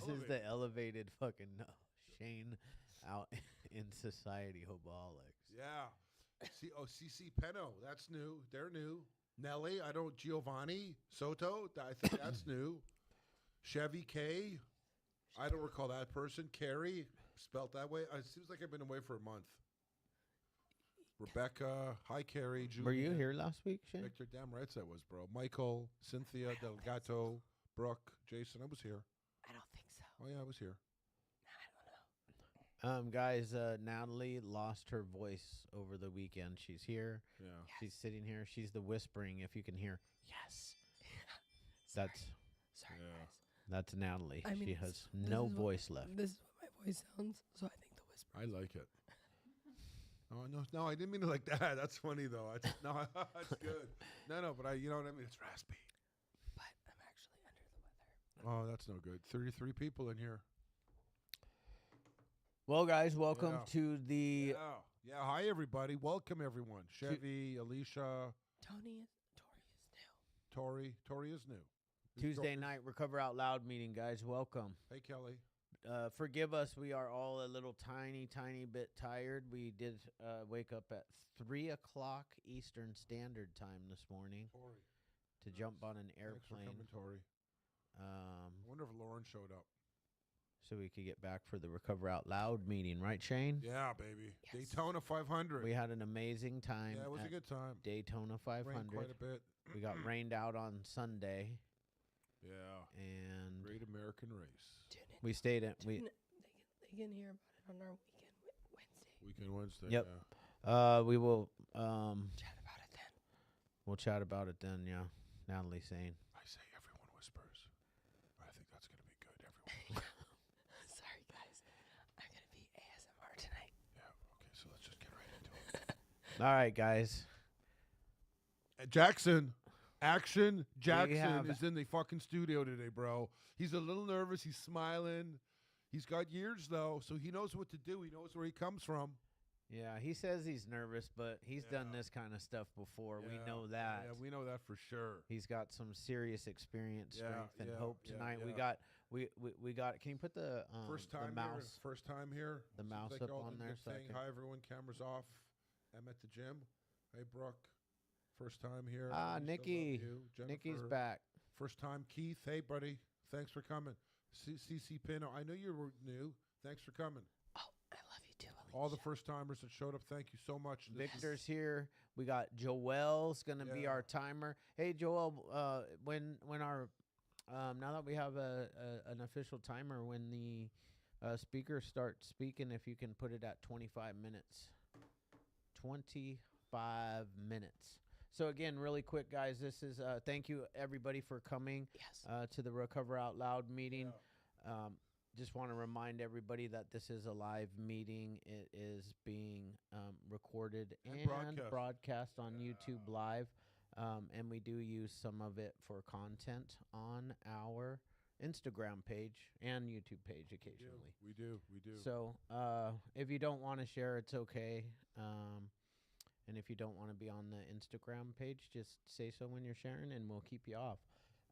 is the elevated fucking Shane out in society, Hopeaholics. Yeah. CC Penno, that's new. They're new. Nelly, Giovanni Soto, I think that's new. Chevy K, I don't recall that person. Carrie, spelt that way. It seems like I've been away for a month. Rebecca, hi Carrie. Julia, Were you here last week, Shane? Victor, damn right I was, bro. Michael, Cynthia, Delgato, Brooke, Jason, I was here. I don't think so. Oh yeah, I was here. I don't know. Guys, Natalie lost her voice over the weekend. She's here. Yeah. Yes. She's sitting here. She's the whispering. If you can hear, yes. Sorry. That's Sorry, Yeah. guys. that's Natalie. I mean, she has no voice left. This is what my voice sounds, so I think the whisper. I like it. Oh no, I didn't mean it like that. That's funny though. No, that's good. No, but you know what I mean. It's raspy. But I'm actually under the weather. Oh, that's no good. 33 people in here. Well, guys, welcome Yeah. to the. Yeah. Hi everybody. Welcome everyone. Chevy, Alicia, Tori is new. Tori is new. Tuesday night Recover Out Loud meeting, guys. Welcome. Hey Kelly. Forgive us. We are all a little tiny bit tired. We did wake up at 3 o'clock Eastern Standard Time this morning Tori. to jump on an Thanks for airplane coming, Tori. I wonder if Lauren showed up. so we could get back for the Recover Out Loud meeting. Right, Shane? Yeah, baby. Yes. Daytona 500. We had an amazing time. Yeah, it was a at good time. Daytona Rained 500. quite a bit. We got rained out on Sunday, Yeah. and Great American race. Tune in. we stayed at Tune in. They can hear about it on our Wednesday. Weekend Wednesday. Yep. Yeah. we will Chat about it then. we'll chat about it then. Yeah, Natalie saying. I say everyone whispers. I think that's going to be good. Everyone. Sorry, guys. I'm gonna be ASMR tonight. Yeah. Okay. So let's just get right into it. All right, guys. Jackson. Action Jackson have- is in the fucking studio today, bro. He's a little nervous. He's smiling. He's got years, though, so he knows what to do. He knows where he comes from. Yeah, he says he's nervous, but he's done Yeah. this kind of stuff before. We Yeah, know that. Yeah, we know that for sure. He's got some serious experience, Yeah, strength, and yeah, hope yeah, tonight. We yeah. got we got. Can you put the First time the mouse? here. First time here. the Seems mouse like up you're all on doing there good so I thing. can- Hi, everyone. Cameras off. I'm at the gym. Hey, Brooke. First time here. Ah, We still love Nikki. you. Nikki's Jennifer. back. First time, Keith. Hey, buddy. Thanks for coming. CC Pino. I know you were new. Thanks for coming. Oh, I love you too, Alicia. All the first timers that showed up, thank you so much. This is- Victor's here. We got Joel's gonna be Yeah. our timer. Hey, Joel. When our now that we have an official timer, when the speakers start speaking, if you can put it at 25 minutes. 25 minutes. So again, really quick, guys, this is thank you everybody for coming Yes. to the Recover Out Loud meeting. Just want to remind everybody that this is a live meeting. It is being recorded And and broadcast. on YouTube Live, and we do use some of it for content on our Instagram page and YouTube page occasionally. We do. So if you don't want to share, it's okay. And if you don't want to be on the Instagram page, just say so when you're sharing, and we'll keep you off.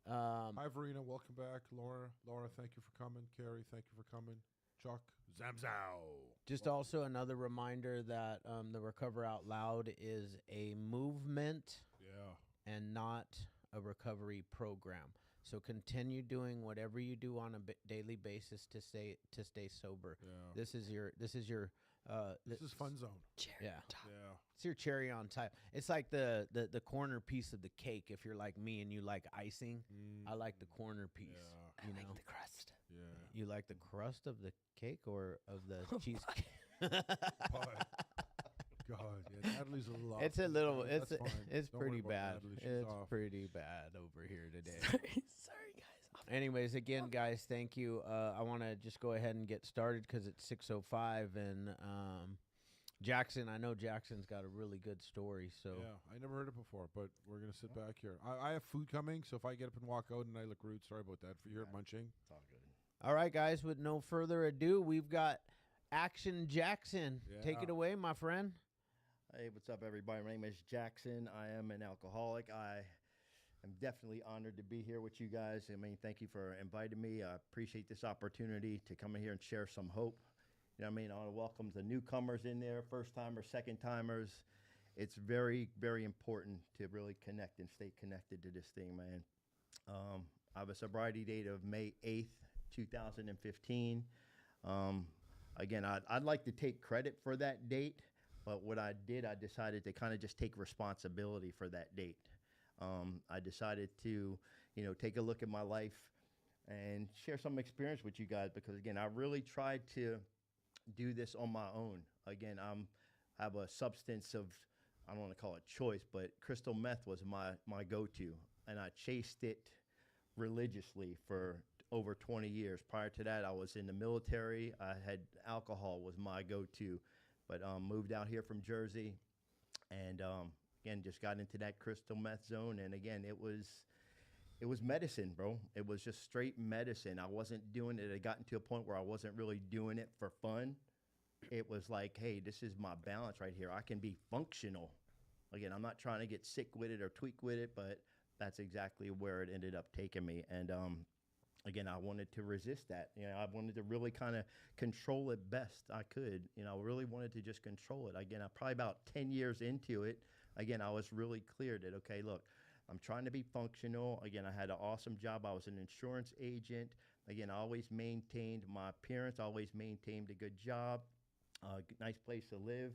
Hi, Verena. Welcome back. Laura, thank you for coming. Carrie, thank you for coming. Chuck, Zamzow. Just also another reminder that the Recover Out Loud is a movement Yeah. and not a recovery program. So continue doing whatever you do on a daily basis to stay sober. Yeah. This is your This is fun zone. Cherry Yeah. on top. Yeah. It's your cherry on top. It's like the corner piece of the cake. If you're like me and you like icing, I like the corner piece. Yeah. I You like know, the crust. Yeah. you like the crust of the cake or of the cheesecake. But, God, yeah, Natalie's a little off. It's a little. That's It's fine. it's Don't worry pretty about bad. Natalie. She's It's off. pretty bad over here today. Sorry, guys. Anyways, again, guys, thank you. I want to just go ahead and get started because it's 6:05, and Jackson. I know Jackson's got a really good story. So Yeah, I never heard it before, but we're gonna sit back here. I have food coming, so if I get up and walk out and I look rude, sorry about that. For you munching. It's all good. all right, guys. With no further ado, we've got Action Jackson. Take it Yeah. away, my friend. Hey, what's up, everybody? My name is Jackson. I am an alcoholic. I I'm definitely honored to be here with you guys. I mean, thank you for inviting me. I appreciate this opportunity to come in here and share some hope. You know what I mean? I want to welcome the newcomers in there, first timers, second timers. It's very, very important to really connect and stay connected to this thing, man. I have a sobriety date of May 8th, 2015. Again, I'd like to take credit for that date, but what I did, I decided to kind of just take responsibility for that date. I decided to, take a look at my life and share some experience with you guys because, again, I really tried to do this on my own. Again, have a substance of, I don't want to call it choice, but crystal meth was my go-to, and I chased it religiously for over 20 years. Prior to that, I was in the military. I had alcohol was my go-to, but moved out here from Jersey, and again, just got into that crystal meth zone, and again, it was medicine, bro. It was just straight medicine. I wasn't doing it. It gotten to a point where I wasn't really doing it for fun. It was like, hey, this is my balance right here. I can be functional. Again, I'm not trying to get sick with it or tweak with it, but that's exactly where it ended up taking me. And again, I wanted to resist that. I wanted to really kind of control it best I could. I really wanted to just control it. Again, I probably about 10 years into it, again, I was really clear that, okay, look, I'm trying to be functional. Again, I had an awesome job. I was an insurance agent. Again, I always maintained my appearance, always maintained a good job, nice place to live.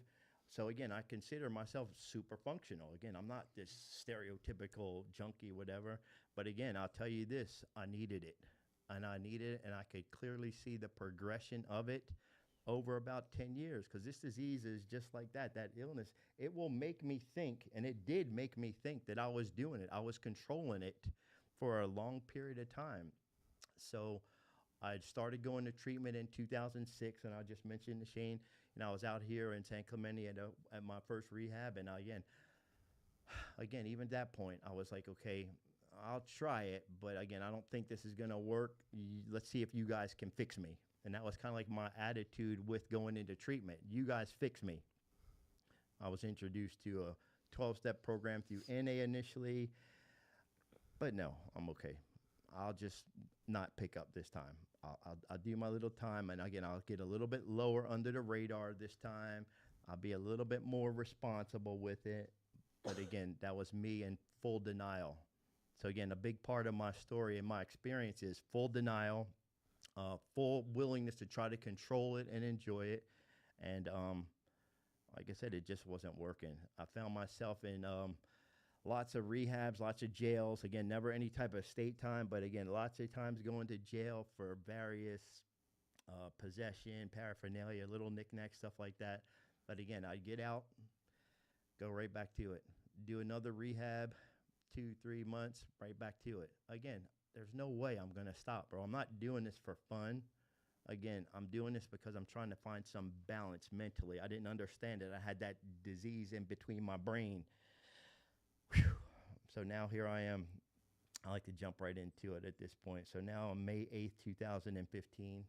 So again, I consider myself super functional. Again, I'm not this stereotypical junkie, whatever. But again, I'll tell you this, I needed it. And I needed it, and I could clearly see the progression of it over about 10 years, because this disease is just like that illness. It will make me think, and it did make me think that I was doing it. I was controlling it for a long period of time. So I started going to treatment in 2006, and I just mentioned to Shane, I was out here in San Clemente at my first rehab, and again, even at that point, I was like, okay, I'll try it, but again, I don't think this is going to work. Let's see if you guys can fix me. And that was kind of like my attitude with going into treatment. You guys fix me. I was introduced to a 12-step program through NA initially, but no, I'm okay. I'll just not pick up this time. I'll do my little time, and again, I'll get a little bit lower under the radar this time. I'll be a little bit more responsible with it. But again, that was me in full denial. So again, a big part of my story and my experience is full denial, full willingness to try to control it and enjoy it. And like I said, it just wasn't working. I found myself in lots of rehabs, lots of jails. Again, never any type of state time, but again, lots of times going to jail for various possession, paraphernalia, little knickknacks, stuff like that. But again, I'd get out, go right back to it. Do another rehab, 2-3 months, right back to it. Again, there's no way I'm going to stop, bro. I'm not doing this for fun. Again, I'm doing this because I'm trying to find some balance mentally. I didn't understand it. I had that disease in between my brain. Whew. So now here I am. I like to jump right into it at this point. So now on May 8th, 2015,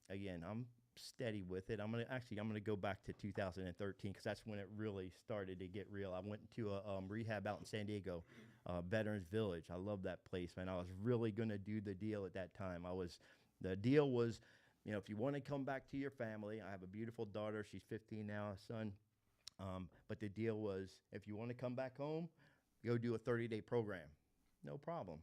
again, I'm steady with it. I'm gonna go back to 2013 because that's when it really started to get real. I went into a rehab out in San Diego, Veterans Village. I love that place, man. I was really gonna do the deal at that time. The deal was, if you want to come back to your family, I have a beautiful daughter. She's 15 now, a son. But the deal was, if you want to come back home, go do a 30-day program. No problem.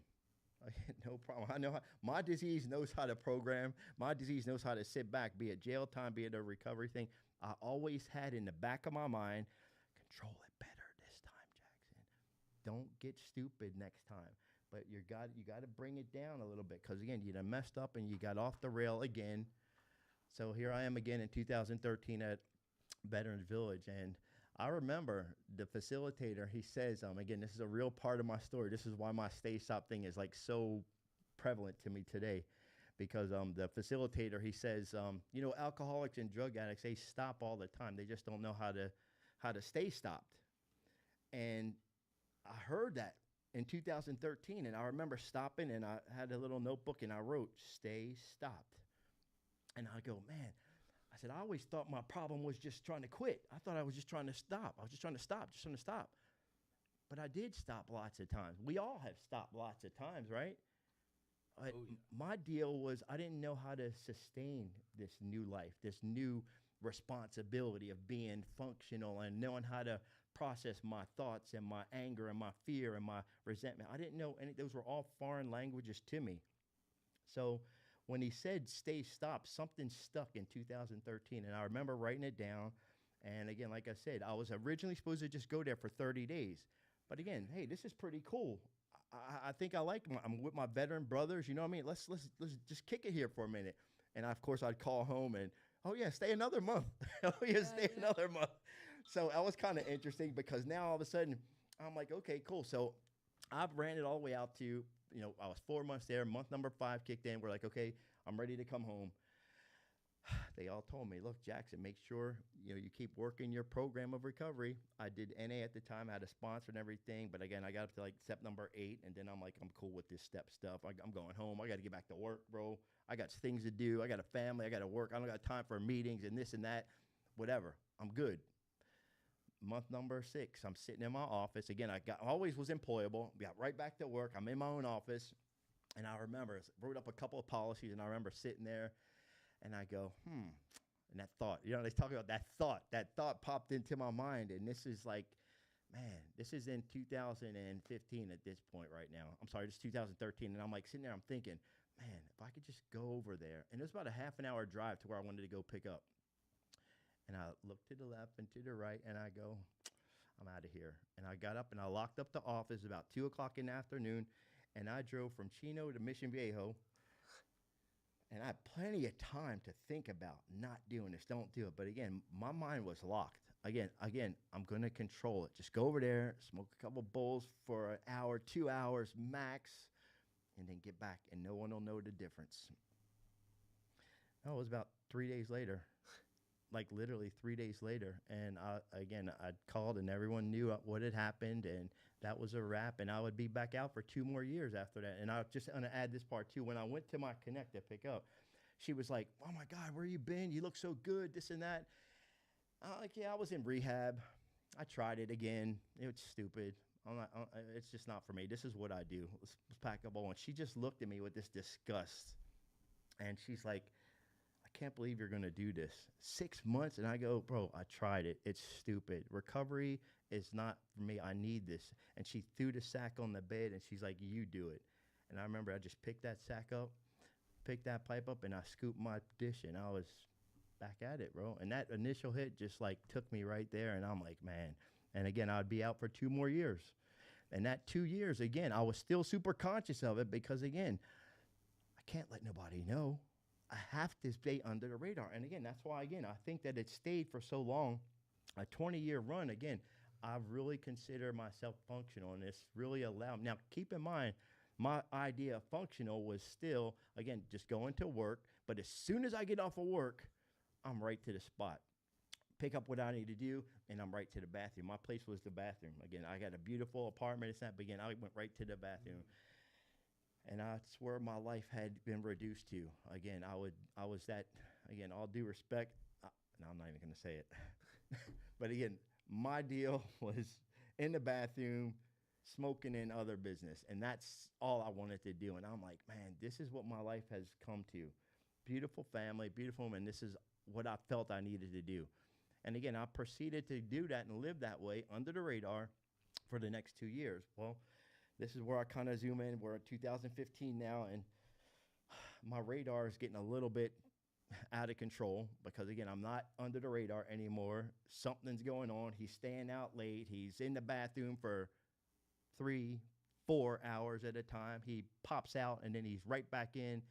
No problem. I know my disease knows how to program. My disease knows how to sit back, be it jail time, be it a recovery thing. I always had in the back of my mind, control it better this time, Jackson. Don't get stupid next time. But you got to bring it down a little bit because, again, you done messed up and you got off the rail again. So here I am again in 2013 at Veterans Village, and I remember the facilitator, he says, again, this is a real part of my story. This is why my stay stop thing is like so prevalent to me today, because the facilitator, he says, alcoholics and drug addicts, they stop all the time. They just don't know how to stay stopped. And I heard that in 2013, and I remember stopping, and I had a little notebook, and I wrote, stay stopped. And I go, man, I said, I always thought my problem was just trying to quit. I thought I was just trying to stop. I was just trying to stop. but I did stop lots of times. We all have stopped lots of times, right? But Oh, yeah. my deal was I didn't know how to sustain this new life, this new responsibility of being functional and knowing how to process my thoughts and my anger and my fear and my resentment. I didn't know any, those were all foreign languages to me. So when he said stay stop, something stuck in 2013. And I remember writing it down. And again, like I said, I was originally supposed to just go there for 30 days. But again, hey, this is pretty cool. I think I like I'm with my veteran brothers. You know what I mean? Let's just kick it here for a minute. And of course, I'd call home and, oh, yeah, stay another month. Oh, yeah, stay another month. So that was kind of interesting because now all of a sudden I'm like, okay, cool. So I've ran it all the way out to, you know, I was 4 months there. Month number 5 kicked in. We're like, okay, I'm ready to come home. They all told me, look, Jackson, make sure, you know, you keep working your program of recovery. I did NA at the time. I had a sponsor and everything. But again, I got up to like step number 8. And then I'm like, I'm cool with this step stuff. I'm going home. I got to get back to work, bro. I got things to do. I got a family. I got to work. I don't got time for meetings and this and that, whatever. I'm good. Month number 6, I'm sitting in my office. Again, I always was employable. Got right back to work. I'm in my own office. And I remember, wrote up a couple of policies. And I remember sitting there. And I go, and that thought, you know, they talk about that thought popped into my mind. And this is like, man, this is in 2015 at this point right now. I'm sorry, it's 2013. And I'm like sitting there, I'm thinking, man, if I could just go over there. And it was about a half an hour drive to where I wanted to go pick up. And I looked to the left and to the right, and I go, I'm out of here. And I got up and I locked up the office about 2 o'clock in the afternoon. And I drove from Chino to Mission Viejo. And I had plenty of time to think about not doing this. Don't do it. But again, my mind was locked. Again, I'm going to control it. Just go over there, smoke a couple bowls for an hour, 2 hours max, and then get back. And no one will know the difference. No, it was about 3 days later. Like literally 3 days later. And I called and everyone knew what had happened. And that was a wrap. And I would be back out for 2 more years after that. And I just want to add this part too. When I went to my Connect to pick up, she was like, oh my God, where you been? You look so good, this and that. I'm like, yeah, I was in rehab. I tried it again. It was stupid. It's just not for me. This is what I do. Let's pack up all. And she just looked at me with this disgust. And she's like, I can't believe you're going to do this. 6 months. And I go, bro, I tried it. It's stupid. Recovery is not for me. I need this. And she threw the sack on the bed and she's like, you do it. And I remember I just picked that sack up, picked that pipe up, and I scooped my dish and I was back at it, bro. And that initial hit just like took me right there. And I'm like, man. And again, I'd be out for 2 more years. And that 2 years, again, I was still super conscious of it because, again, I can't let nobody know. I have to stay under the radar. And again, that's why, again, I think that it stayed for so long. A 20-year run, again, I really consider myself functional, and this really allowed. Now, keep in mind, my idea of functional was still, again, just going to work. But as soon as I get off of work, I'm right to the spot. Pick up what I need to do, and I'm right to the bathroom. My place was the bathroom. Again, I got a beautiful apartment. It's not big, and I went right to the bathroom. And that's where my life had been reduced to. Again, I was that, again, all due respect. No, I'm not even going to say it. But again, my deal was in the bathroom, smoking in other business. And that's all I wanted to do. And I'm like, man, this is what my life has come to. Beautiful family, beautiful woman. This is what I felt I needed to do. And again, I proceeded to do that and live that way under the radar for the next 2 years. Well, this is where I kind of zoom in. We're in 2015 now, and my radar is getting a little bit out of control because, again, I'm not under the radar anymore. Something's going on. He's staying out late. He's in the bathroom for 3-4 hours at a time. He pops out, and then he's right back in.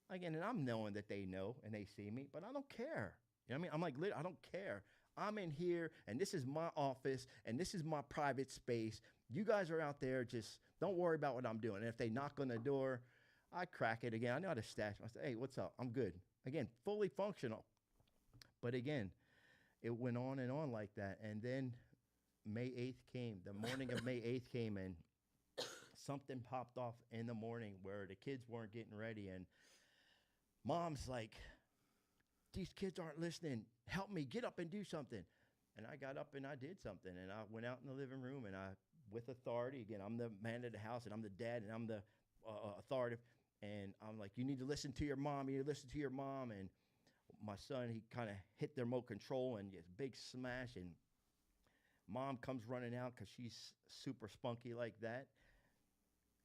Again, and I'm knowing that they know and they see me, but I don't care. You know what I mean? I'm like, I don't care. I'm in here, and this is my office, and this is my private space. You guys are out there. Just don't worry about what I'm doing. And if they knock on the door, I crack it again. I know how to stash. I say, hey, what's up? I'm good. Again, fully functional. But again, it went on and on like that. And then May 8th came. The morning of May 8th came, and something popped off in the morning where the kids weren't getting ready. And Mom's like, these kids aren't listening. Help me. Get up and do something. And I got up and I did something. And I went out in the living room and I with authority. Again, I'm the man of the house, and I'm the dad, and I'm the authoritative. And I'm like, you need to listen to your mom. You need to listen to your mom. And my son, he kind of hit the remote control, and just big smash. And mom comes running out because she's super spunky like that.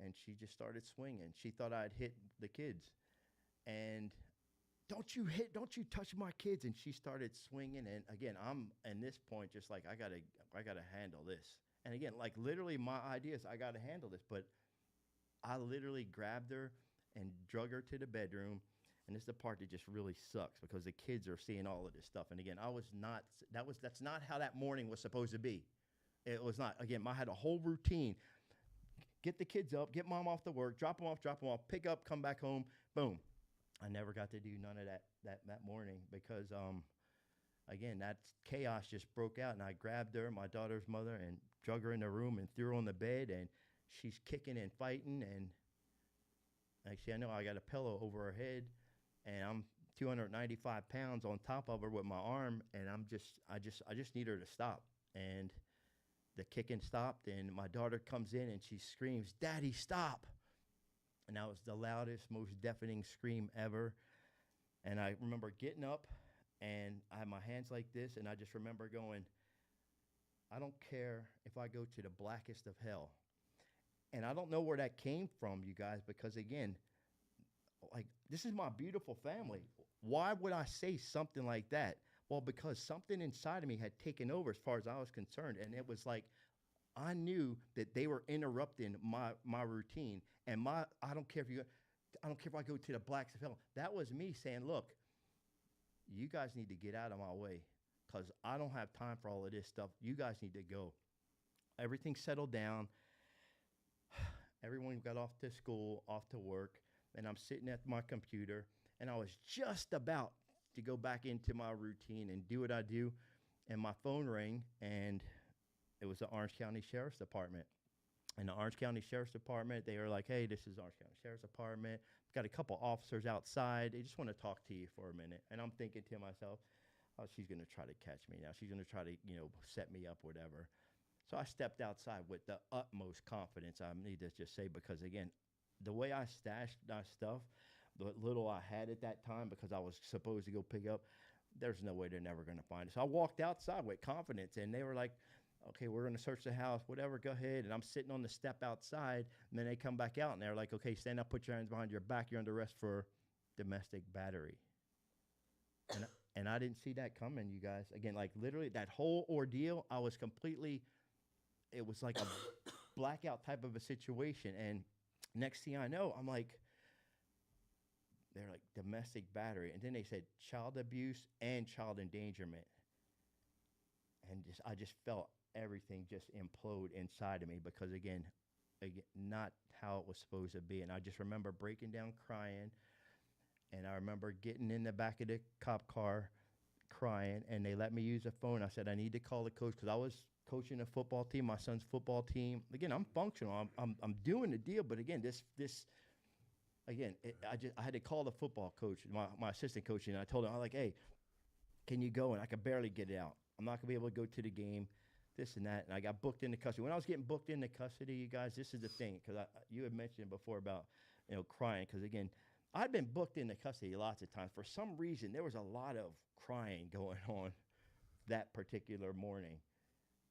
And she just started swinging. She thought I'd hit the kids. And don't you touch my kids. And she started swinging. And again, I'm at this point just like, I gotta handle this. And again, like literally my idea is I gotta handle this. But I literally grabbed her and drug her to the bedroom. And this is the part that just really sucks because the kids are seeing all of this stuff. And again, that's not how that morning was supposed to be. It was not. Again, I had a whole routine. Get the kids up, get mom off to work, drop them off, pick up, come back home, boom. I never got to do none of that morning because, again, that chaos just broke out. And I grabbed her, my daughter's mother, and drug her in the room and threw her on the bed. And she's kicking and fighting. And actually, I know I got a pillow over her head. And I'm 295 pounds on top of her with my arm. And I just need her to stop. And the kicking stopped. And my daughter comes in and she screams, "Daddy, stop." And that was the loudest, most deafening scream ever. And I remember getting up, and I had my hands like this, and I just remember going, I don't care if I go to the blackest of hell. And I don't know where that came from, you guys, because, again, like, this is my beautiful family. Why would I say something like that? Well, because something inside of me had taken over as far as I was concerned, and it was like, I knew that they were interrupting my routine, and I don't care if I go to the blacks of hell. That was me saying, look, you guys need to get out of my way because I don't have time for all of this stuff. You guys need to go. Everything settled down. Everyone got off to school, off to work, and I'm sitting at my computer, and I was just about to go back into my routine and do what I do, and my phone rang, and it was the Orange County Sheriff's Department. And the Orange County Sheriff's Department, they were like, "Hey, this is Orange County Sheriff's Department. Got a couple officers outside. They just want to talk to you for a minute." And I'm thinking to myself, oh, she's going to try to catch me now. She's going to try to, set me up, whatever. So I stepped outside with the utmost confidence, I need to just say, because, again, the way I stashed my stuff, the little I had at that time, because I was supposed to go pick up, there's no way they're never going to find it. So I walked outside with confidence, and they were like, "Okay, we're going to search the house, whatever, go ahead." And I'm sitting on the step outside, and then they come back out, and they're like, "Okay, stand up, put your hands behind your back. You're under arrest for domestic battery." And I didn't see that coming, you guys. Again, like literally that whole ordeal, I was completely, it was like a blackout type of a situation. And next thing I know, I'm like, they're like domestic battery. And then they said child abuse and child endangerment. And I just felt everything just implode inside of me because, again, not how it was supposed to be. And I just remember breaking down crying. And I remember getting in the back of the cop car crying. And they let me use the phone. I said, I need to call the coach because I was coaching a football team, my son's football team. Again, I'm functional. I'm doing the deal. But, again, I had to call the football coach, my assistant coach, and I told him, I was like, "Hey, can you go?" And I could barely get it out. I'm not going to be able to go to the game, this and that. And I got booked into custody. When I was getting booked into custody, you guys, this is the thing, because you had mentioned before about, crying. Because, again, I'd been booked into custody lots of times. For some reason, there was a lot of crying going on that particular morning.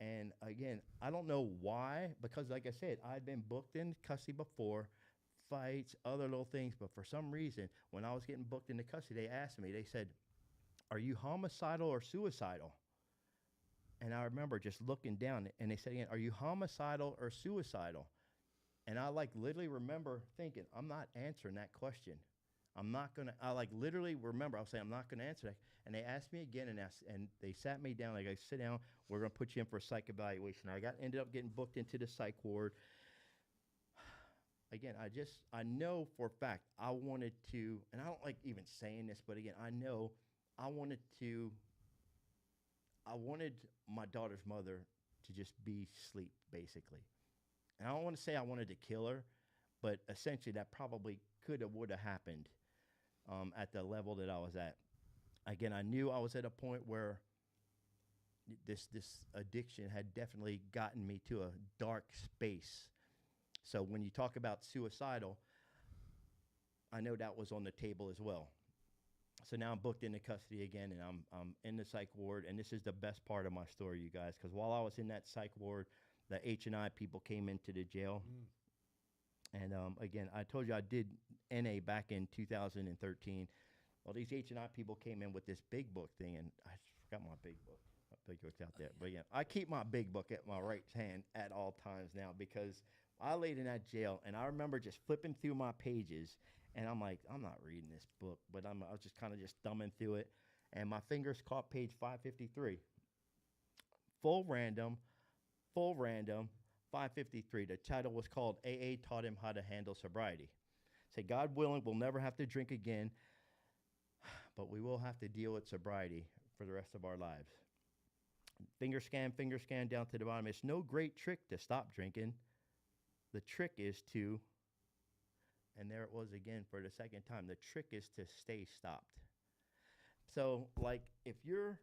And, again, I don't know why, because, like I said, I'd been booked in custody before, fights, other little things. But for some reason, when I was getting booked into custody, they asked me, they said, "Are you homicidal or suicidal?" And I remember just looking down, and they said again, "Are you homicidal or suicidal?" And I literally remember thinking, I'm not answering that question. I'm not going to, literally remember, I was saying, I'm not going to answer that. And they asked me again, and they sat me down, like, "Sit down, we're going to put you in for a psych evaluation." Ended up getting booked into the psych ward. Again, I know for a fact I wanted to, and I don't like even saying this, but again, I know I wanted my daughter's mother to just be asleep, basically. And I don't want to say I wanted to kill her, but essentially that probably would have happened at the level that I was at. Again, I knew I was at a point where this addiction had definitely gotten me to a dark space. So when you talk about suicidal, I know that was on the table as well. So now I'm booked into custody again, and I'm in the psych ward. And this is the best part of my story, you guys, because while I was in that psych ward, the H&I people came into the jail. And again, I told you I did NA back in 2013. Well, these H&I people came in with this big book thing, and I forgot my big book. My big book's out there. But yeah, I keep my big book at my right hand at all times now, because I laid in that jail, and I remember just flipping through my pages, and I'm like, I'm not reading this book, but I was just kind of just thumbing through it, and my fingers caught page 553. Full random, 553. The title was called AA Taught Him How to Handle Sobriety. Say, God willing, we'll never have to drink again, but we will have to deal with sobriety for the rest of our lives. Finger scan down to the bottom. It's no great trick to stop drinking. The trick is to, and there it was again for the second time, the trick is to stay stopped. So, like, if you're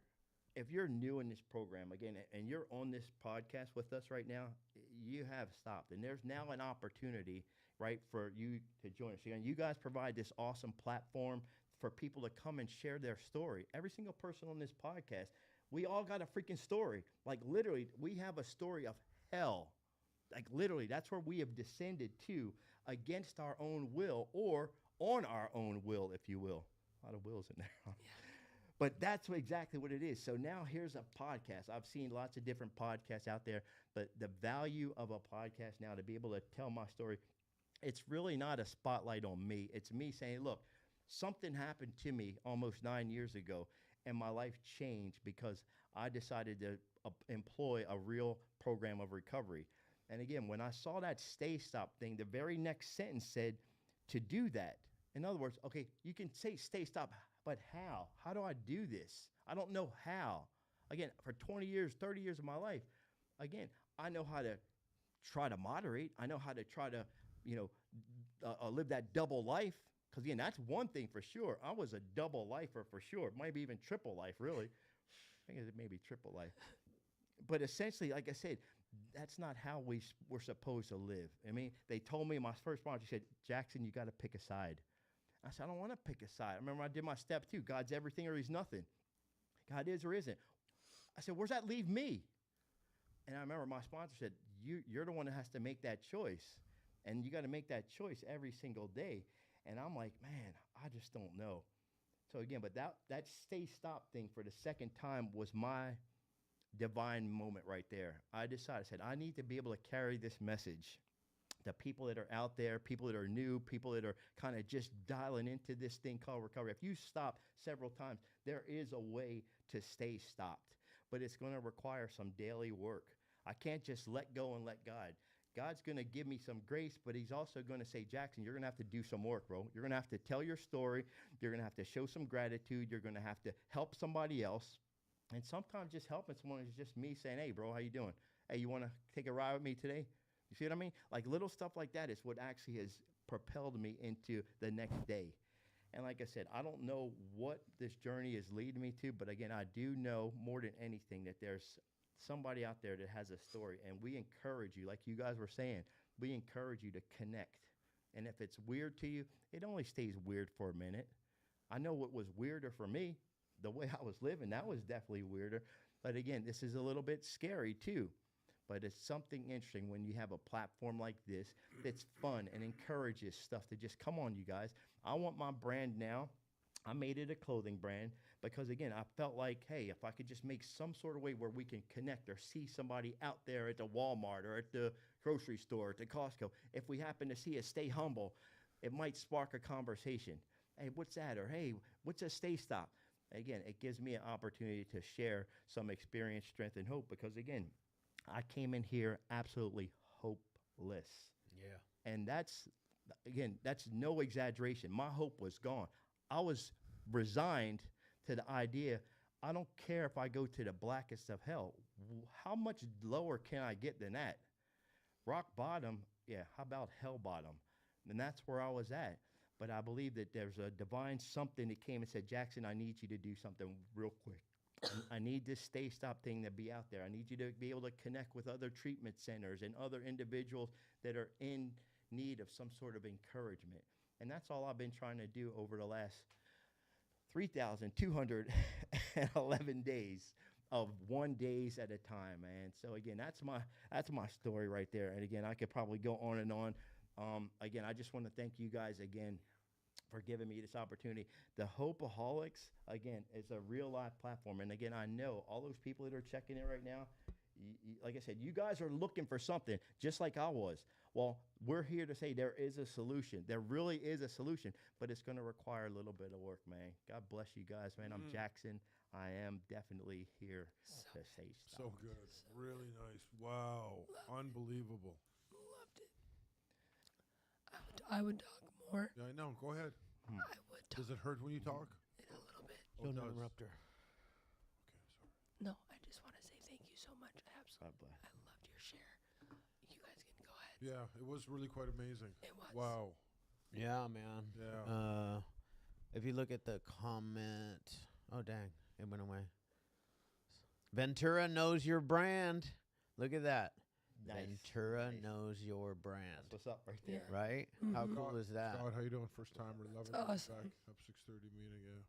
new in this program, again, and you're on this podcast with us right now, you have stopped. And there's now an opportunity, right, for you to join us. And you guys provide this awesome platform for people to come and share their story. Every single person on this podcast, we all got a freaking story. Like, literally, we have a story of hell. Like, literally, that's where we have descended to against our own will, or on our own will, if you will. A lot of wills in there. Huh? Yeah. But that's exactly what it is. So now here's a podcast. I've seen lots of different podcasts out there, but the value of a podcast now to be able to tell my story, it's really not a spotlight on me. It's me saying, look, something happened to me almost 9 years ago, and my life changed because I decided to employ a real program of recovery. And again, when I saw that stay stop thing, the very next sentence said to do that. In other words, okay, you can say stay stop, but how? How do I do this? I don't know how. Again, for 20 years, 30 years of my life, again, I know how to try to moderate. I know how to try to, live that double life. Because again, that's one thing for sure. I was a double lifer for sure. Maybe even triple life, really. I think it may be triple life. But essentially, like I said, that's not how we're supposed to live. I mean, they told me my first sponsor said, Jackson, you got to pick a side. I said, I don't want to pick a side. I remember I did my step 2. God's everything or he's nothing. God is or isn't. I said, where's that leave me? And I remember my sponsor said, you're the one that has to make that choice. And you got to make that choice every single day. And I'm like, man, I just don't know. So again, but that stay stop thing for the second time was my divine moment right there. I decided, I said, I need to be able to carry this message. The people that are out there, people that are new, people that are kind of just dialing into this thing called recovery. If you stop several times, there is a way to stay stopped, but it's going to require some daily work. I can't just let go and let God. God's going to give me some grace, but he's also going to say, Jackson, you're going to have to do some work, bro. You're going to have to tell your story. You're going to have to show some gratitude. You're going to have to help somebody else. And sometimes just helping someone is just me saying, hey, bro, how you doing? Hey, you want to take a ride with me today? You see what I mean? Like little stuff like that is what actually has propelled me into the next day. And like I said, I don't know what this journey is leading me to, but again, I do know more than anything that there's somebody out there that has a story. And we encourage you, like you guys were saying, we encourage you to connect. And if it's weird to you, it only stays weird for a minute. I know what was weirder for me, the way I was living, that was definitely weirder. But again, this is a little bit scary too. But it's something interesting when you have a platform like this that's fun and encourages stuff to just come on, you guys. I want my brand now. I made it a clothing brand because, again, I felt like, hey, if I could just make some sort of way where we can connect or see somebody out there at the Walmart or at the grocery store, at the Costco, if we happen to see a Stay Humble, it might spark a conversation. Hey, what's that? Or, hey, what's a Stay Stop? Again, it gives me an opportunity to share some experience, strength, and hope because, again, I came in here absolutely hopeless. Yeah. And that's no exaggeration. My hope was gone. I was resigned to the idea, I don't care if I go to the blackest of hell. How much lower can I get than that? Rock bottom, yeah, how about hell bottom? And that's where I was at. But I believe that there's a divine something that came and said, Jackson, I need you to do something real quick. I need this Stay Stop thing to be out there. I need you to be able to connect with other treatment centers and other individuals that are in need of some sort of encouragement. And that's all I've been trying to do over the last 3,211 days of 1 days at a time, man. So again, that's my story right there. And again, I could probably go on and on. Again, I just want to thank you guys again for giving me this opportunity. The Hopeaholics, again, is a real life platform. And again, I know all those people that are checking it right now, like I said, you guys are looking for something just like I was. Well, we're here to say there is a solution. There really is a solution, but it's going to require a little bit of work, man. God bless you guys, man. I'm Jackson. I am definitely here to say stop. So good. Really nice. Wow. Unbelievable. Loved it. I would talk more. Yeah, I know. Go ahead. I would talk Does it hurt when you talk? a little bit. Oh, it Don't does. interrupt her. Okay, sorry. No, I just want to say thank you so much. God Absolutely. bless. I loved your share. You guys can go ahead. Yeah, it was really quite amazing. It was. Wow. Yeah, man. Yeah. If you look at the comment, oh dang, it went away. Ventura knows your brand. Look at that. Nice. Ventura Nice. knows your brand. That's what's up right there. Yeah. Right? How Mhm. cool is that? Scott, how you doing? First timer, 11. awesome. Back up 6:30 meeting. Yeah.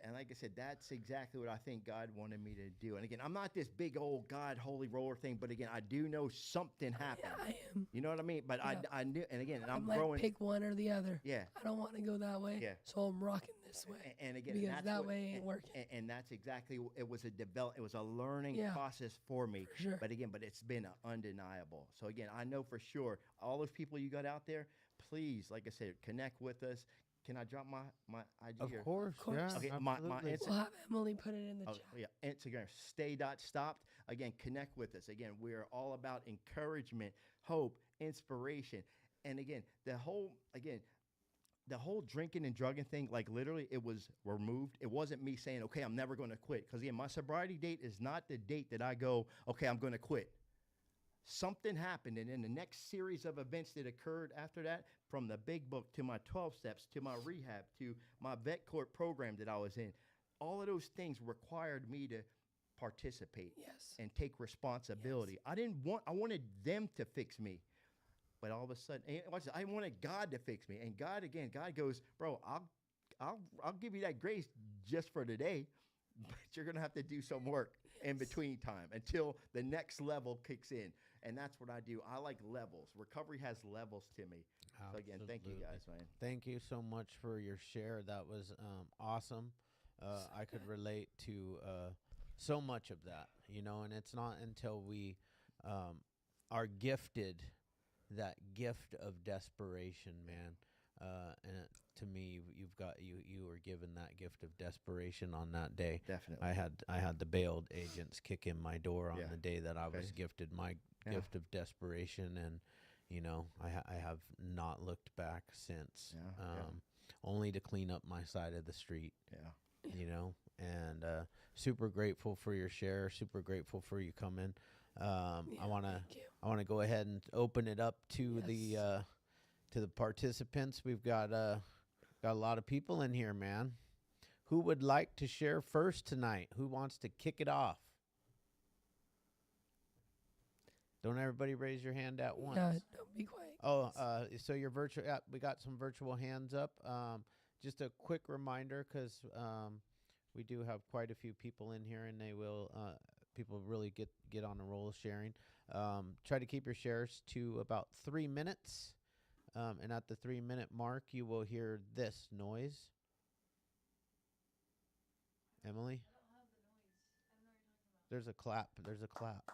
And like I said, that's exactly what I think God wanted me to do. And again, I'm not this big old God holy roller thing, but again, I do know something happened. Yeah, I am. You know what I mean? But Yeah. I knew, and again, and I'm I'm like, growing. pick one or the other. Yeah. I don't want to go that way. Yeah. So I'm rocking this way. And again, Because that's that what- way ain't working. And that's exactly it was it was a learning Yeah. process for me. For sure. But again, it's been undeniable. So again, I know for sure all those people you got out there, please, like I said, connect with us. Can I drop my IG Of here? course. course. Yeah, Okay, my absolutely. Insta- We'll have Emily put it in the Oh, chat. yeah, Instagram, stay.stopped. Again, connect with us. Again, we're all about encouragement, hope, inspiration. And again, the whole drinking and drugging thing, like literally it was removed. It wasn't me saying, okay, I'm never going to quit. Because again, my sobriety date is not the date that I go, okay, I'm going to quit. Something happened, and in the next series of events that occurred after that, from the big book to my 12 steps to my rehab to my vet court program that I was in, all of those things required me to participate Yes. and take responsibility. I wanted them to fix me. But all of a sudden, and watch this, I wanted God to fix me. And God goes, bro, I'll give you that grace just for today, but you're gonna have to do some work in between time until the next level kicks in. And that's what I do. I like levels. Recovery has levels to me. So again, thank you Absolutely. guys, man. Thank you so much for your share. That was awesome. I could relate to so much of that, and it's not until we are gifted that gift of desperation, man. And to me, you were given that gift of desperation on that day. Definitely. I had the bailed agents kick in my door on Yeah. the day that I was Okay. gifted my Yeah. gift of desperation, and I have not looked back since. Yeah. Only to clean up my side of the street. Yeah. And super grateful for your share. Super grateful for you coming. I wanna Thank you. I wanna go ahead and open it up to Yes. the participants. We've got a lot of people in here, man. Who would like to share first tonight? Who wants to kick it off? Don't everybody raise your hand at once. Yeah, don't be quiet. Oh, so your virtual, we got some virtual hands up. Just a quick reminder, because we do have quite a few people in here, and they will, people really get on a roll of sharing. Try to keep your shares to about 3 minutes. And at the 3-minute mark, you will hear this noise. Emily? There's a clap. There's a clap.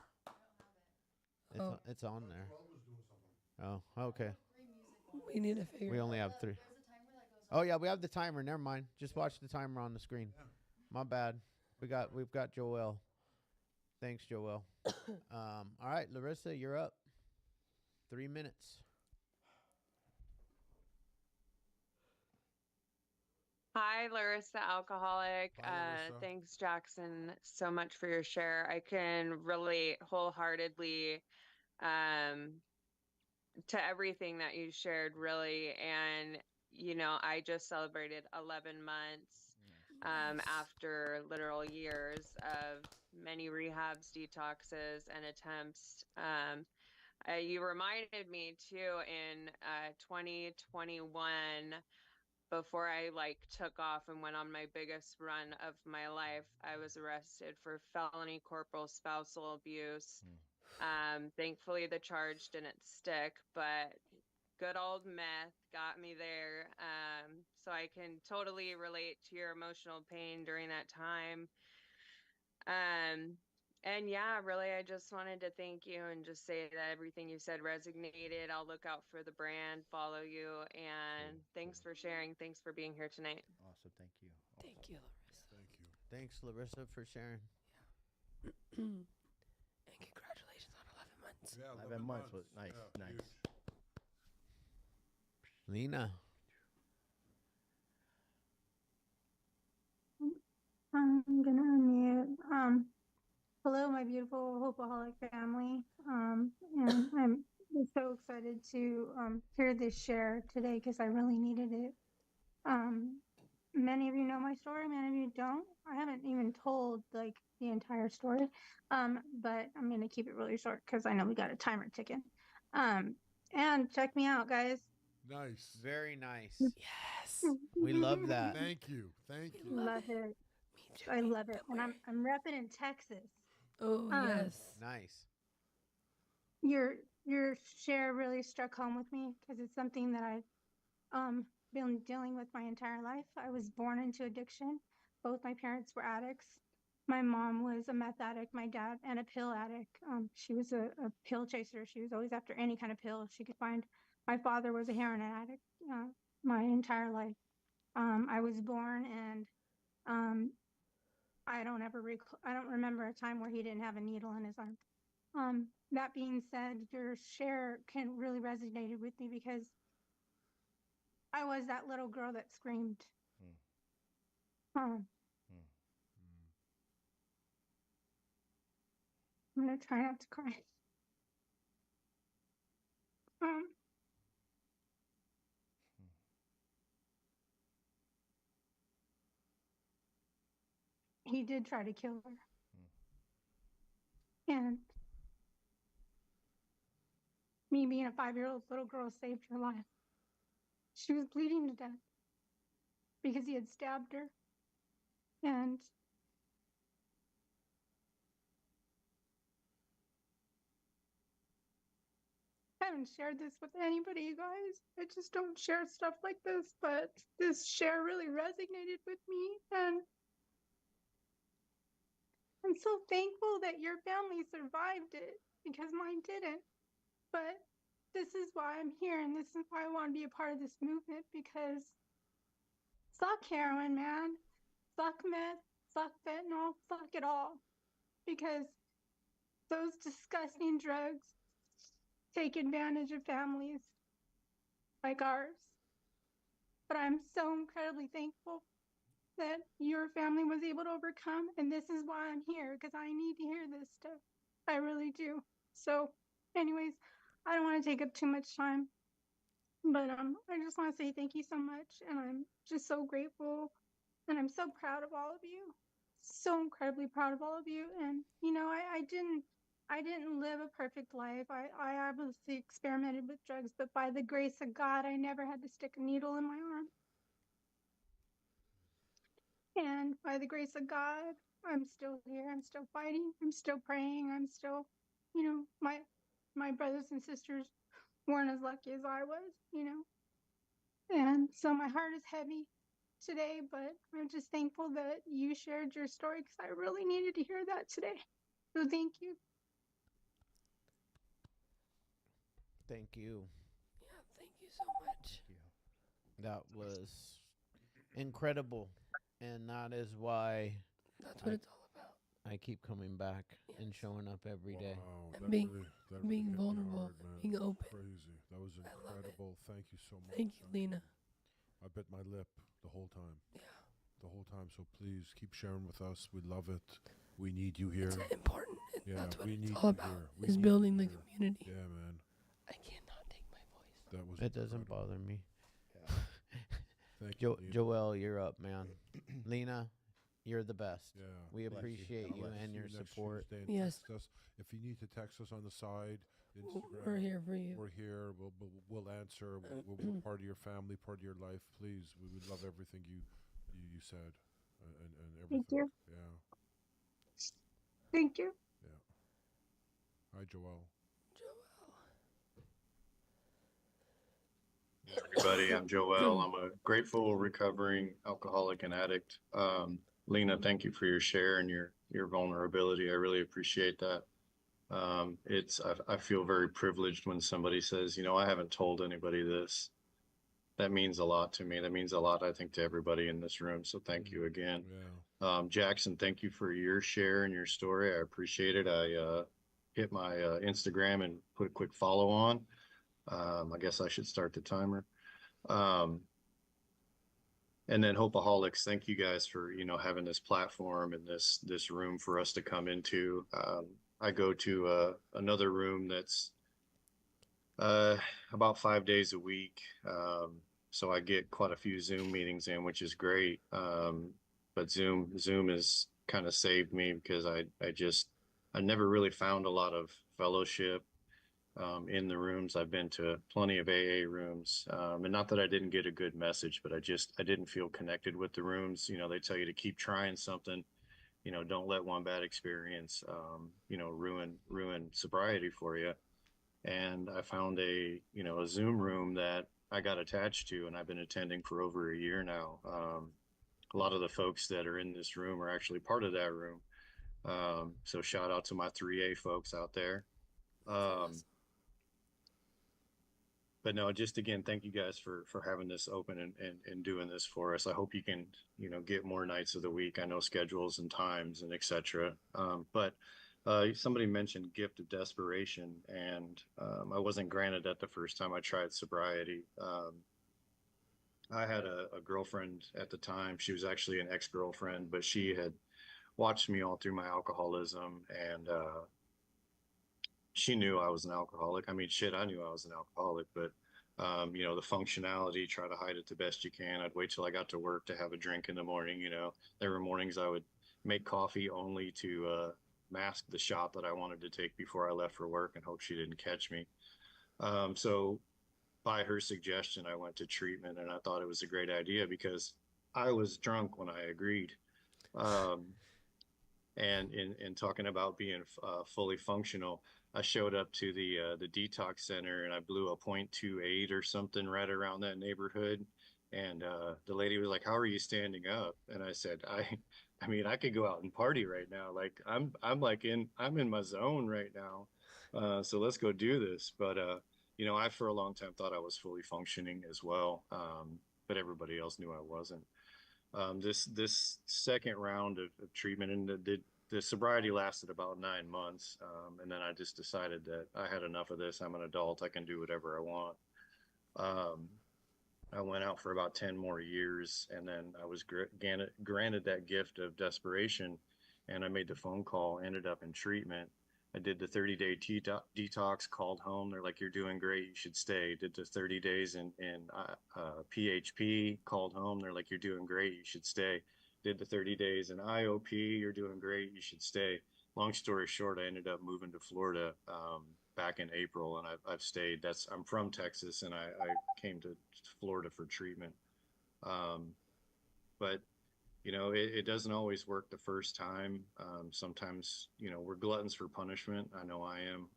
Oh. It's on there. Oh, okay. We need to figure We it only have 3. Oh yeah, we have the timer. Never mind. Just watch the timer on the screen. My bad. We've got Joel. Thanks, Joel. All right, Larissa, you're up. 3 minutes. Hi, Larissa, alcoholic. Bye, Larissa. Thanks, Jackson, so much for your share. I can relate wholeheartedly to everything that you shared, really. And, I just celebrated 11 months after literal years of many rehabs, detoxes, and attempts. You reminded me too in 2021, before I like took off and went on my biggest run of my life, I was arrested for felony corporal spousal abuse. Thankfully the charge didn't stick, but good old meth got me there. So I can totally relate to your emotional pain during that time. And yeah, really, I just wanted to thank you and just say that everything you said resonated. I'll look out for the brand, follow you, and thanks for sharing. Thanks for being here tonight. Awesome. Thank you. Thank you, Larissa. Thank you. Thanks, Larissa, for sharing. And congratulations on 11 months. Yeah, 11 months was nice. Yeah, Nice. huge. Lena. I'm gonna unmute. Hello, my beautiful Hopeaholic family. And I'm so excited to hear this share today because I really needed it. Many of you know my story, many of you don't. I haven't even told like the entire story, but I'm gonna keep it really short because I know we got a timer ticking. And check me out, guys. Nice. Very nice. Yes. We love that. Thank you. Thank you. Love it. Me too. I love it, Don't and I'm worry. repping in Texas. Oh, yes. Nice. Your share really struck home with me because it's something that I've been dealing with my entire life. I was born into addiction. Both my parents were addicts. My mom was a meth addict, my dad, and a pill addict. She was a pill chaser. She was always after any kind of pill she could find. My father was a heroin addict my entire life. I was born and I don't remember a time where he didn't have a needle in his arm. That being said, your share can really resonated with me because I was that little girl that screamed. I'm gonna try not to cry. He did try to kill her. And me being a 5-year-old little girl saved her life. She was bleeding to death because he had stabbed her. And I haven't shared this with anybody, you guys. I just don't share stuff like this, but this share really resonated with me. And I'm so thankful that your family survived it because mine didn't. But this is why I'm here, and this is why I want to be a part of this movement because suck heroin, man. Suck meth, suck fentanyl, suck it all. Because those disgusting drugs take advantage of families like ours. But I'm so incredibly thankful that your family was able to overcome, and this is why I'm here, because I need to hear this stuff. I really do. So, anyways, I don't want to take up too much time, but I just want to say thank you so much, and I'm just so grateful, and I'm so proud of all of you. So incredibly proud of all of you. And you know, I didn't live a perfect life. I obviously experimented with drugs, but by the grace of God, I never had to stick a needle in my arm. And by the grace of God, I'm still here. I'm still fighting. I'm still praying. I'm still, you know, my brothers and sisters weren't as lucky as I was, you know. And so my heart is heavy today, but I'm just thankful that you shared your story because I really needed to hear that today. So thank you. Thank you. Yeah, thank you so much. That was incredible. And that is why That's what it's all about. I keep coming back and showing up every day. Wow, And that being- that being hit me vulnerable, hard, man. being open. Crazy. That was I love it. incredible. Thank you so much. Thank you, Lena. I bit my lip the whole time. Yeah. The whole time. So please keep sharing with us. We love it. We need you here. It's important. And Yeah, that's what we it's need all you about, here. We is need building you the here. community. Yeah, man. I cannot take my voice. That was It doesn't incredible. bother me. Thank you, Lena. Joel, you're up, man. Lena, You're the best. Yeah. We Bless you. appreciate God you bless. and See your you next support. Tuesday and Yes. text us. If you need to text us on the side, Instagram. We're here for you. We're here. We'll answer. We're part of your family, part of your life. Please, we would love everything you said, and everything. Thank you. Yeah. Thank you. Yeah. Hi, Joelle. Everybody, I'm Joel. I'm a grateful, recovering alcoholic and addict. Lena, thank you for your share and your vulnerability. I really appreciate that. I feel very privileged when somebody says, you know, I haven't told anybody this. That means a lot to me. That means a lot, I think, to everybody in this room. So thank you again. Yeah. Jackson, thank you for your share and your story. I appreciate it. I hit my Instagram and put a quick follow on. I guess I should start the timer. And then Hopeaholics, thank you guys for, you know, having this platform and this room for us to come into. I go to another room that's about 5 days a week. So I get quite a few Zoom meetings in, which is great. But Zoom has kind of saved me because I never really found a lot of fellowship in the rooms. I've been to plenty of AA rooms, and not that I didn't get a good message, but I didn't feel connected with the rooms. You know, they tell you to keep trying something, you know, don't let one bad experience, you know, ruin sobriety for you. And I found a Zoom room that I got attached to, and I've been attending for over a year now. A lot of the folks that are in this room are actually part of that room. So shout out to my 3A folks out there. But no, just again, thank you guys for having this open and doing this for us. I hope you can, you know, get more nights of the week. I know schedules and times and etc. But somebody mentioned gift of desperation, and I wasn't granted that the first time I tried sobriety. I had a girlfriend at the time. She was actually an ex-girlfriend, but she had watched me all through my alcoholism, and she knew I was an alcoholic. I mean, shit, I knew I was an alcoholic, but you know, the functionality, try to hide it the best you can. I'd wait till I got to work to have a drink in the morning. You know, there were mornings I would make coffee only to mask the shot that I wanted to take before I left for work and hope she didn't catch me. So by her suggestion, I went to treatment, and I thought it was a great idea because I was drunk when I agreed. And in talking about being fully functional, I showed up to the detox center and I blew a .28 or something right around that neighborhood. And the lady was like, "How are you standing up?" And I said, I mean, I could go out and party right now. Like I'm in my zone right now. So let's go do this. But you know, I for a long time thought I was fully functioning as well. But everybody else knew I wasn't. This second round of treatment, and the sobriety lasted about 9 months, and then I just decided that I had enough of this. I'm an adult. I can do whatever I want. I went out for about 10 more years, and then I was granted that gift of desperation, and I made the phone call, ended up in treatment. I did the 30-day detox, called home. They're like, "You're doing great. You should stay." Did the 30 days in PHP, called home. They're like, "You're doing great. You should stay." Did the 30 days in IOP. "You're doing great. You should stay." Long story short, I ended up moving to Florida back in April, and I've stayed. I'm from Texas, and I came to Florida for treatment. But you know, it doesn't always work the first time. Sometimes, you know, we're gluttons for punishment. I know I am.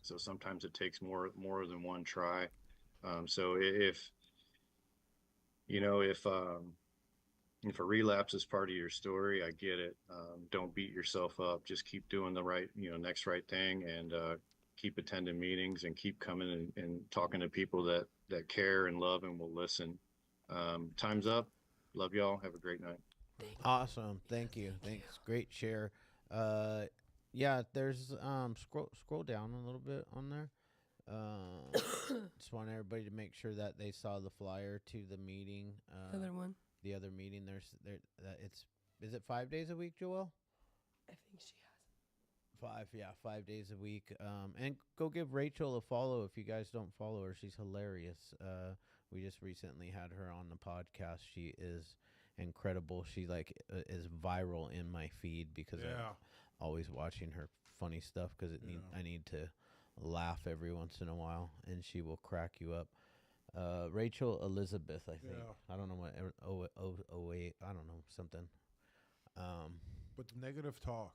So sometimes it takes more than one try. So if you know, if a relapse is part of your story, I get it. Don't beat yourself up. Just keep doing the right, you know, next right thing, and keep attending meetings and keep coming and talking to people that care and love and will listen. Time's up. Love y'all. Have a great night. Awesome. Thank you. Thanks. Great share. Yeah, there's scroll down a little bit on there. Just want everybody to make sure that they saw the flyer to the meeting. Other one. The other meeting. Is it 5 days a week, Joel? I think she has. 5, yeah, 5 days a week. And go give Rachel a follow if you guys don't follow her. She's hilarious. We just recently had her on the podcast. She is incredible. She like is viral in my feed because I'm Yeah. always watching her funny stuff because I need to laugh every once in a while, and she will crack you up. Rachel Elizabeth, I think. Yeah. I don't know what. Oh wait, I don't know something. But the negative talk,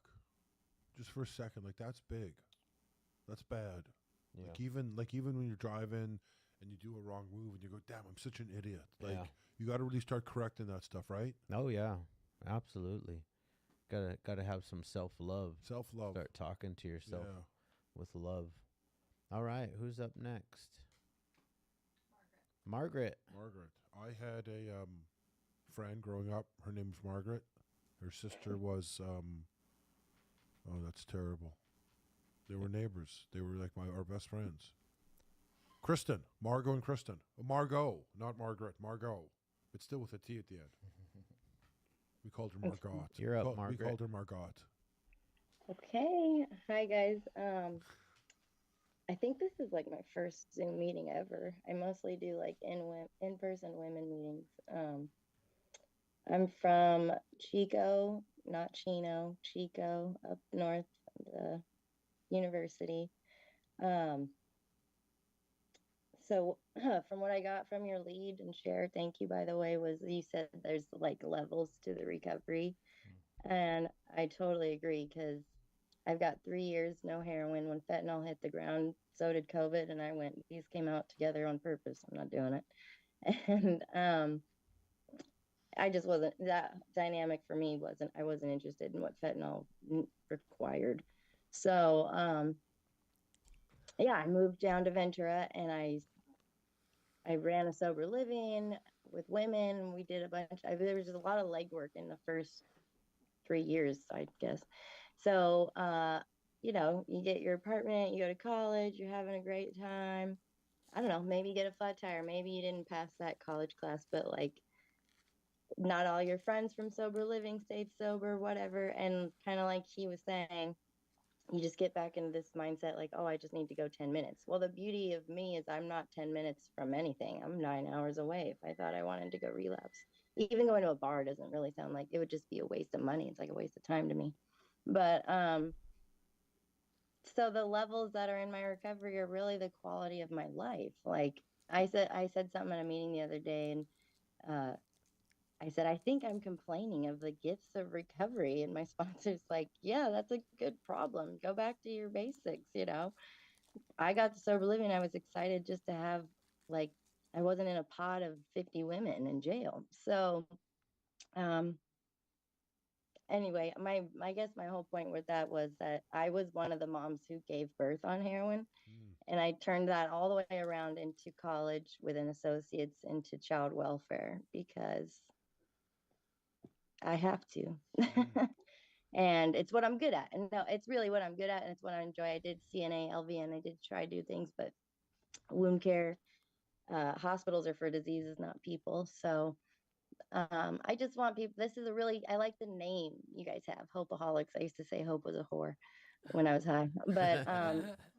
just for a second, like that's big. That's bad. Yeah. Like even when you're driving and you do a wrong move and you go, damn, I'm such an idiot. Like Yeah. you got to really start correcting that stuff, right? Oh yeah, absolutely. Gotta have some self love. Self love. Start talking to yourself Yeah. with love. All right, who's up next? Margaret. Margaret. I had a friend growing up. Her name's Margaret. Her sister was oh, that's terrible. They were neighbors. They were like our best friends. Kristen, Margot and Kristen. Margot, not Margaret. Margot. It's still with a T at the end. We called her Margot. You're up, We Margaret. called her Margot. Okay. Hi, guys. I think this is like my first Zoom meeting ever. I mostly do like in-person women meetings. I'm from Chico, not Chino, Chico, up north of the university. So from what I got from your lead and share, thank you, by the way, was you said there's like levels to the recovery. And I totally agree because I've got 3 years, no heroin. When fentanyl hit the ground, so did COVID. And I went, these came out together on purpose. I'm not doing it. And I just wasn't, that dynamic for me I wasn't interested in what fentanyl required. So, yeah, I moved down to Ventura and I ran a sober living with women. We did there was just a lot of legwork in the first 3 years, I guess. So, you get your apartment, you go to college, you're having a great time. I don't know, maybe you get a flat tire. Maybe you didn't pass that college class, but like not all your friends from sober living stayed sober, whatever. And kind of like he was saying, you just get back into this mindset like, oh, I just need to go 10 minutes. Well, the beauty of me is I'm not 10 minutes from anything. I'm 9 hours away if I thought I wanted to go relapse. Even going to a bar doesn't really sound like it would just be a waste of money. It's like a waste of time to me. But so the levels that are in my recovery are really the quality of my life. Like I said something at a meeting the other day, and I said, I think I'm complaining of the gifts of recovery. And my sponsor's like, yeah, that's a good problem. Go back to your basics. I got to sober living. I was excited just to have, like, I wasn't in a pod of 50 women in jail. So, anyway, I guess my whole point with that was that I was one of the moms who gave birth on heroin. And I turned that all the way around into college with an associate's into child welfare because I have to. And it's what I'm good at. And no, it's really what I'm good at. And it's what I enjoy. I did CNA, LVN. I did try to do things, but wound care, hospitals are for diseases, not people. So I just want people, I like the name you guys have, Hopeaholics. I used to say Hope was a whore when I was high. But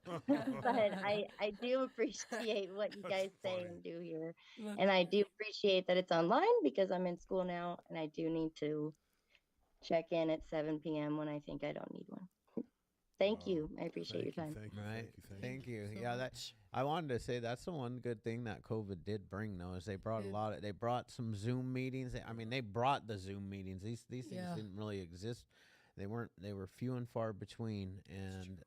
but I do appreciate what you guys say and do here. And I do appreciate that it's online because I'm in school now and I do need to check in at 7 p.m. when I think I don't need one. Thank you. I appreciate your time. Thank you. Yeah, I wanted to say that's the one good thing that COVID did bring, though, is they brought they brought some Zoom meetings. I mean, they brought the Zoom meetings. These things didn't really exist. They were few and far between. And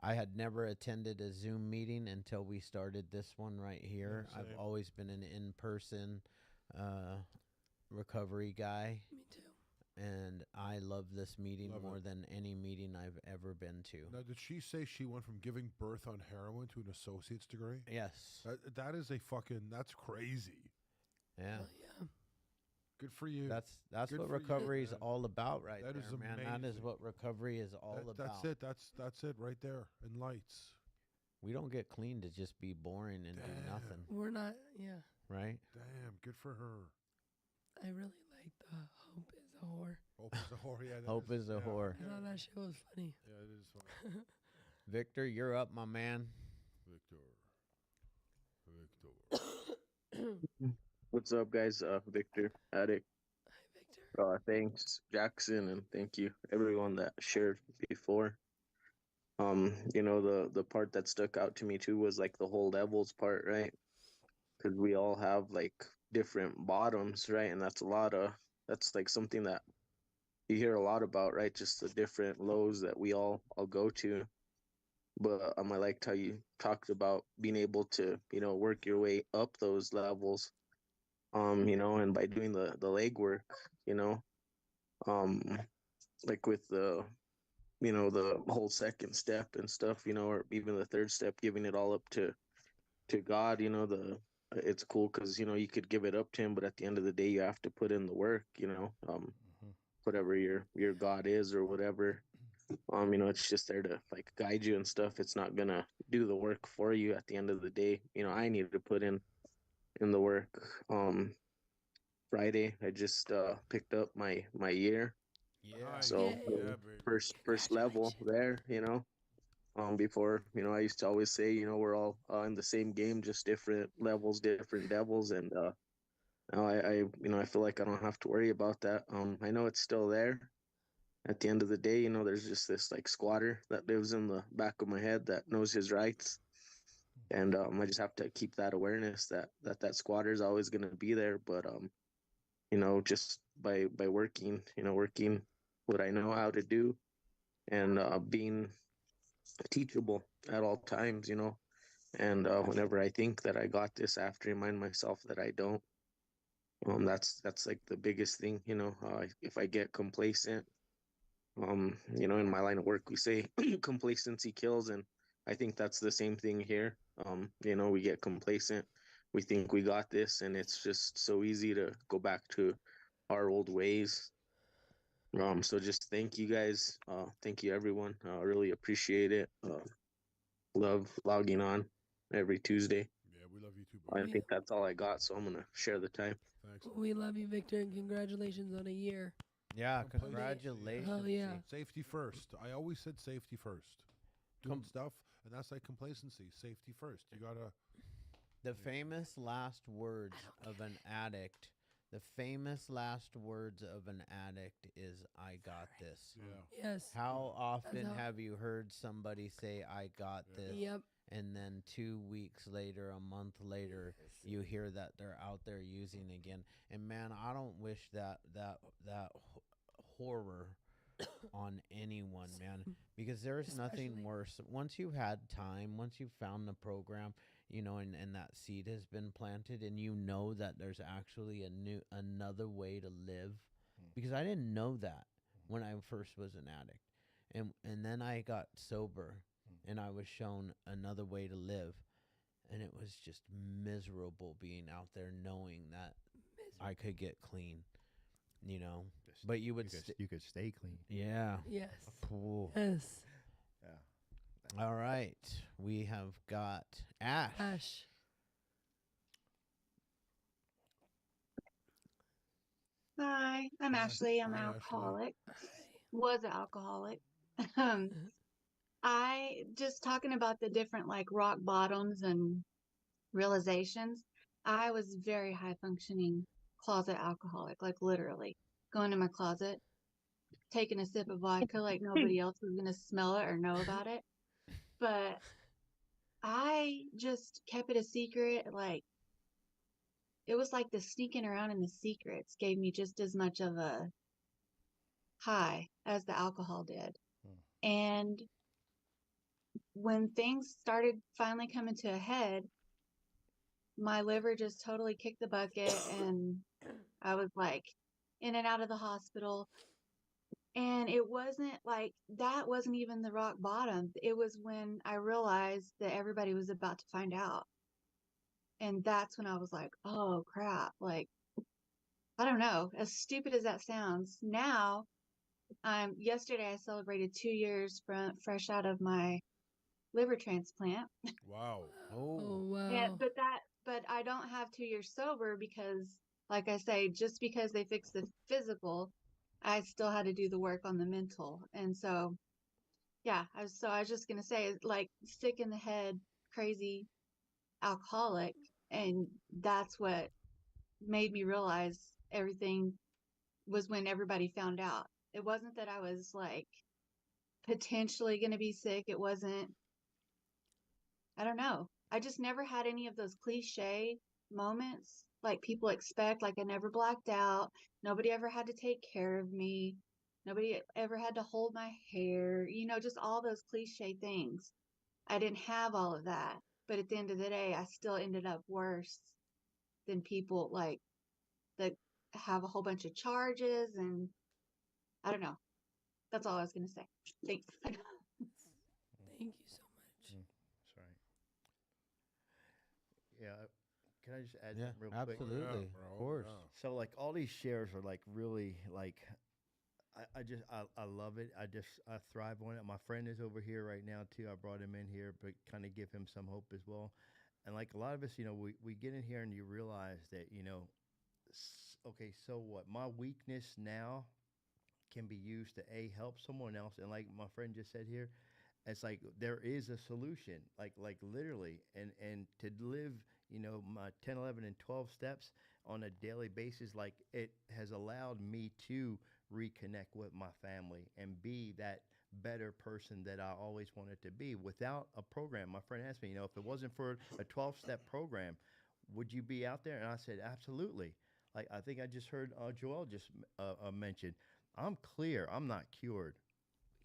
I had never attended a Zoom meeting until we started this one right here. Yeah, I've always been an in-person recovery guy. Me too. And I love this meeting more than any meeting I've ever been to. Now, did she say she went from giving birth on heroin to an associate's degree? Yes. That is that's crazy. Yeah. Yeah. Good for you. That's Good what for you, recovery is man. all about, right That there, is man. That is amazing. what recovery is all about. That's it. That's it right there. And lights. We don't get clean to just be boring and do nothing, We're not, yeah. right? Damn, good for her. I really like the Hope is a whore. Hope is a whore. Yeah, that Hope is a whore. I thought that shit was funny. Yeah, it is funny. Victor, you're up, my man. Victor. What's up, guys? Victor, Addict. Hi, Victor. Thanks, Jackson, and thank you everyone that shared before. The part that stuck out to me too was like the whole levels part, right? Because we all have like different bottoms, right? And that's like something that you hear a lot about, right? Just the different lows that we all go to. But I liked how you talked about being able to, work your way up those levels, and by doing the leg work, you know, um, like with the whole second step and stuff, or even the third step, giving it all up to God, it's cool because you could give it up to him, but at the end of the day, you have to put in the work, whatever your God is or whatever. It's just there to like guide you and stuff. It's not gonna do the work for you at the end of the day. I needed to put in the work. Friday, I just picked up my year. Yeah. So Yay. Yeah, baby. first level there, before, I used to always say, we're all in the same game, just different levels, different devils. And now I feel like I don't have to worry about that. I know it's still there. At the end of the day, there's just this like squatter that lives in the back of my head that knows his rights. And I just have to keep that awareness that squatter is always going to be there. But just by working what I know how to do, and being teachable at all times, and whenever I think that I got this, I have to remind myself that I don't. That's like the biggest thing, if I get complacent, in my line of work, we say complacency kills, and I think that's the same thing here. We get complacent, we think we got this, and it's just so easy to go back to our old ways. So just thank you guys. Thank you everyone. Really appreciate it. Love logging on every Tuesday. Yeah, we love you too, I buddy. think that's all I got, so I'm gonna share the time. Thanks. We love you, Victor, and congratulations on a year. Yeah, Complacency. congratulations. Hell yeah. Safety first. I always said safety first. Doing stuff, and that's like complacency. Safety first. You gotta. The famous last words of an addict. The famous last words of an addict is "I got this." Yeah. Yes. How often how- have you heard somebody say "I got this"? Yep. And then 2 weeks later, a month later, you hear that they're out there using again. And man, I don't wish horror on anyone, man, because there's nothing Especially- worse. Once you've had time, once you've found the program, and that seed has been planted, and that there's actually another way to live, because I didn't know that when I first was an addict, and then I got sober, and I was shown another way to live, and it was just miserable being out there knowing that I could get clean, but you would you could stay clean. yeah. Yes. Cool. Yes. Yeah. All right. We have got Ash. Ash. Hi, I'm Ashley. I'm an Hi, Ashley. alcoholic. Was an alcoholic. Um, I just talking about the different like rock bottoms and realizations. I was very high functioning closet alcoholic, like literally going to my closet, taking a sip of vodka like nobody else was gonna smell it or know about it. But I just kept it a secret. Like it was like the sneaking around in the secrets gave me just as much of a high as the alcohol did. And when things started finally coming to a head, my liver just totally kicked the bucket and I was like in and out of the hospital. And it wasn't like that wasn't even the rock bottom. It was when I realized that everybody was about to find out. And that's when I was like, oh crap. Like, I don't know, as stupid as that sounds. Now, yesterday I celebrated 2 years from fresh out of my liver transplant. Wow. Oh wow. And, but I don't have 2 years sober because, like I say, just because they fixed the physical, I still had to do the work on the mental. And so, yeah, I was just gonna say, like, sick in the head, crazy alcoholic, and that's what made me realize everything was when everybody found out. It wasn't that I was like potentially going to be sick. It wasn't, I don't know. I just never had any of those cliche moments like people expect. Like I never blacked out. Nobody ever had to take care of me. Nobody ever had to hold my hair, just all those cliche things. I didn't have all of that. But at the end of the day, I still ended up worse than people like that have a whole bunch of charges. And I don't know. That's all I was going to say. Thanks. Thank you so much. That's right. Yeah. Can I just add Yeah, something real quick? absolutely. Yeah, bro, Of course. yeah. So like all these shares are like really like I love it. I thrive on it. My friend is over here right now too. I brought him in here, but kind of give him some hope as well. And like a lot of us, we get in here and you realize that, okay, so what? My weakness now can be used to help someone else. And like my friend just said here, it's like there is a solution, like literally, and to live, my 10, 11, and 12 steps on a daily basis, like it has allowed me to reconnect with my family and be that better person that I always wanted to be without a program. My friend asked me, if it wasn't for a 12-step program, would you be out there? And I said, absolutely. Like I think I just heard Joel just mention, I'm clear. I'm not cured.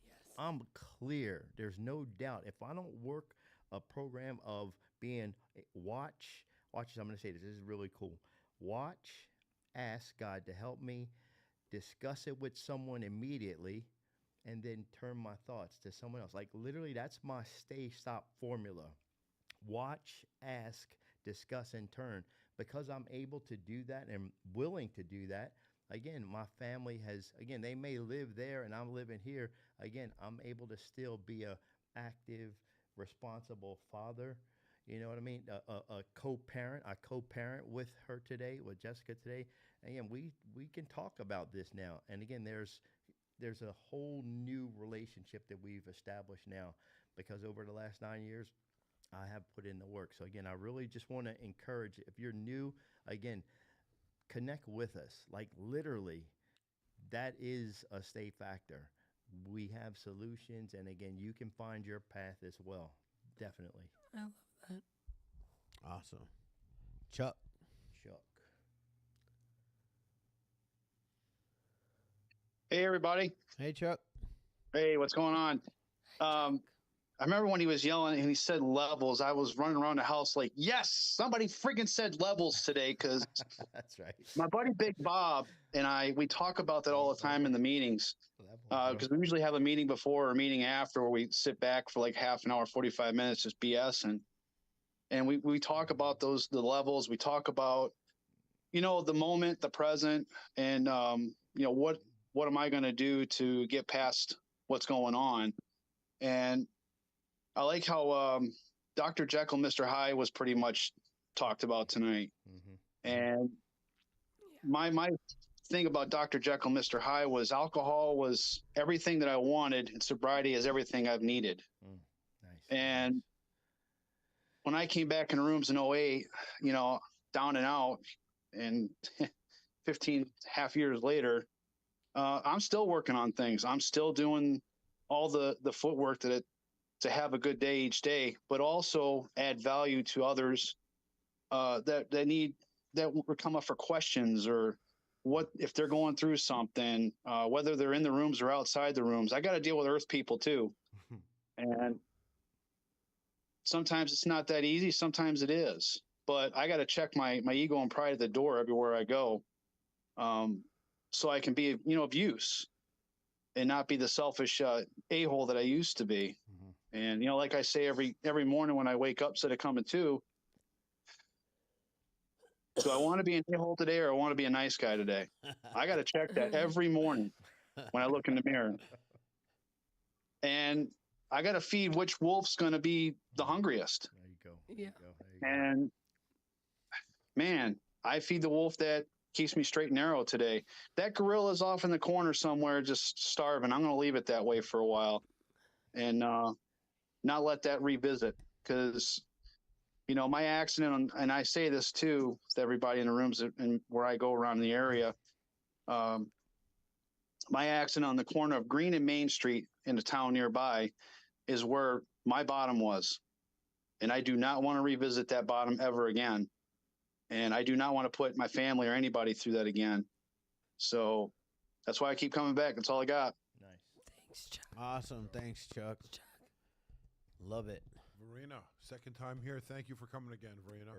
Yes. I'm clear. There's no doubt. If I don't work a program of being watch, I'm going to say this. This is really cool. Watch, ask God to help me, discuss it with someone immediately, and then turn my thoughts to someone else. Like literally, that's my stay stop formula. Watch, ask, discuss, and turn. Because I'm able to do that and willing to do that, again, my family has, again, they may live there and I'm living here. Again, I'm able to still be a active, responsible father. You know what I mean? A co-parent. I co-parent with her today, with Jessica today. And again, we can talk about this now. And again, there's a whole new relationship that we've established now because over the last 9 years, I have put in the work. So again, I really just want to encourage, if you're new, again, connect with us. Like literally, that is a stay factor. We have solutions, and again, you can find your path as well. Definitely. I love that. Awesome. Chuck. Chuck. Hey, everybody. Hey, Chuck. Hey, what's going on? I remember when he was yelling and he said levels, I was running around the house like, yes, somebody freaking said levels today, because That's right. my buddy Big Bob and we talk about that all the time in the meetings, because we usually have a meeting before or a meeting after where we sit back for like half an hour, 45 minutes, just BS. And we talk about the levels. We talk about, the moment, the present, and, what am I going to do to get past what's going on? And I like how Dr. Jekyll, Mr. Hyde was pretty much talked about tonight. Mm-hmm. And my thing about Dr. Jekyll, Mr. Hyde was alcohol was everything that I wanted, and sobriety is everything I've needed. Nice. And when I came back in rooms in 08, down and out, and 15 half years later, I'm still working on things. I'm still doing all the footwork to have a good day each day, but also add value to others that would come up for questions, or what if they're going through something, whether they're in the rooms or outside the rooms. I got to deal with earth people too. And sometimes it's not that easy. Sometimes it is, but I got to check my ego and pride at the door everywhere I go. So I can be, of use and not be the selfish a-hole that I used to be. Mm-hmm. And, like I say, every morning when I wake up, instead of coming to, do I want to be an a-hole today, or I want to be a nice guy today? I got to check that every morning when I look in the mirror. And I got to feed which wolf's going to be the hungriest. There you go. Yeah. And man, I feed the wolf that keeps me straight and narrow today. That gorilla's off in the corner somewhere just starving. I'm going to leave it that way for a while and not let that revisit, because You know, my accident, and I say this too to everybody in the rooms and where I go around the area. Um, my accident on the corner of Green and Main Street in a town nearby is where my bottom was. And I do not want to revisit that bottom ever again. And I do not want to put my family or anybody through that again. So that's why I keep coming back. That's all I got. Nice. Thanks, Chuck. Awesome. Thanks, Chuck. Love it. Verena, second time here. Thank you for coming again, Verena.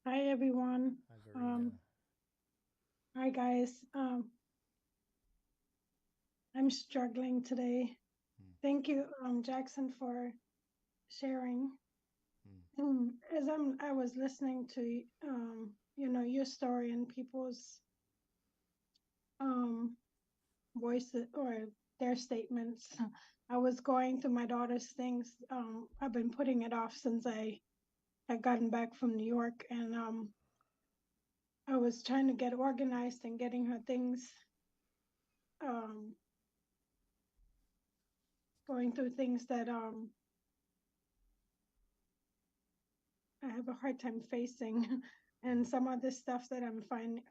Hi everyone. Hi, Verena. Hi guys. I'm struggling today. Thank you, Jackson, for sharing. As I was listening to your story and people's voices or their statements, I was going through my daughter's things. I've been putting it off since I had gotten back from New York, and I was trying to get organized and getting her things, going through things that I have a hard time facing, and some of the stuff that I'm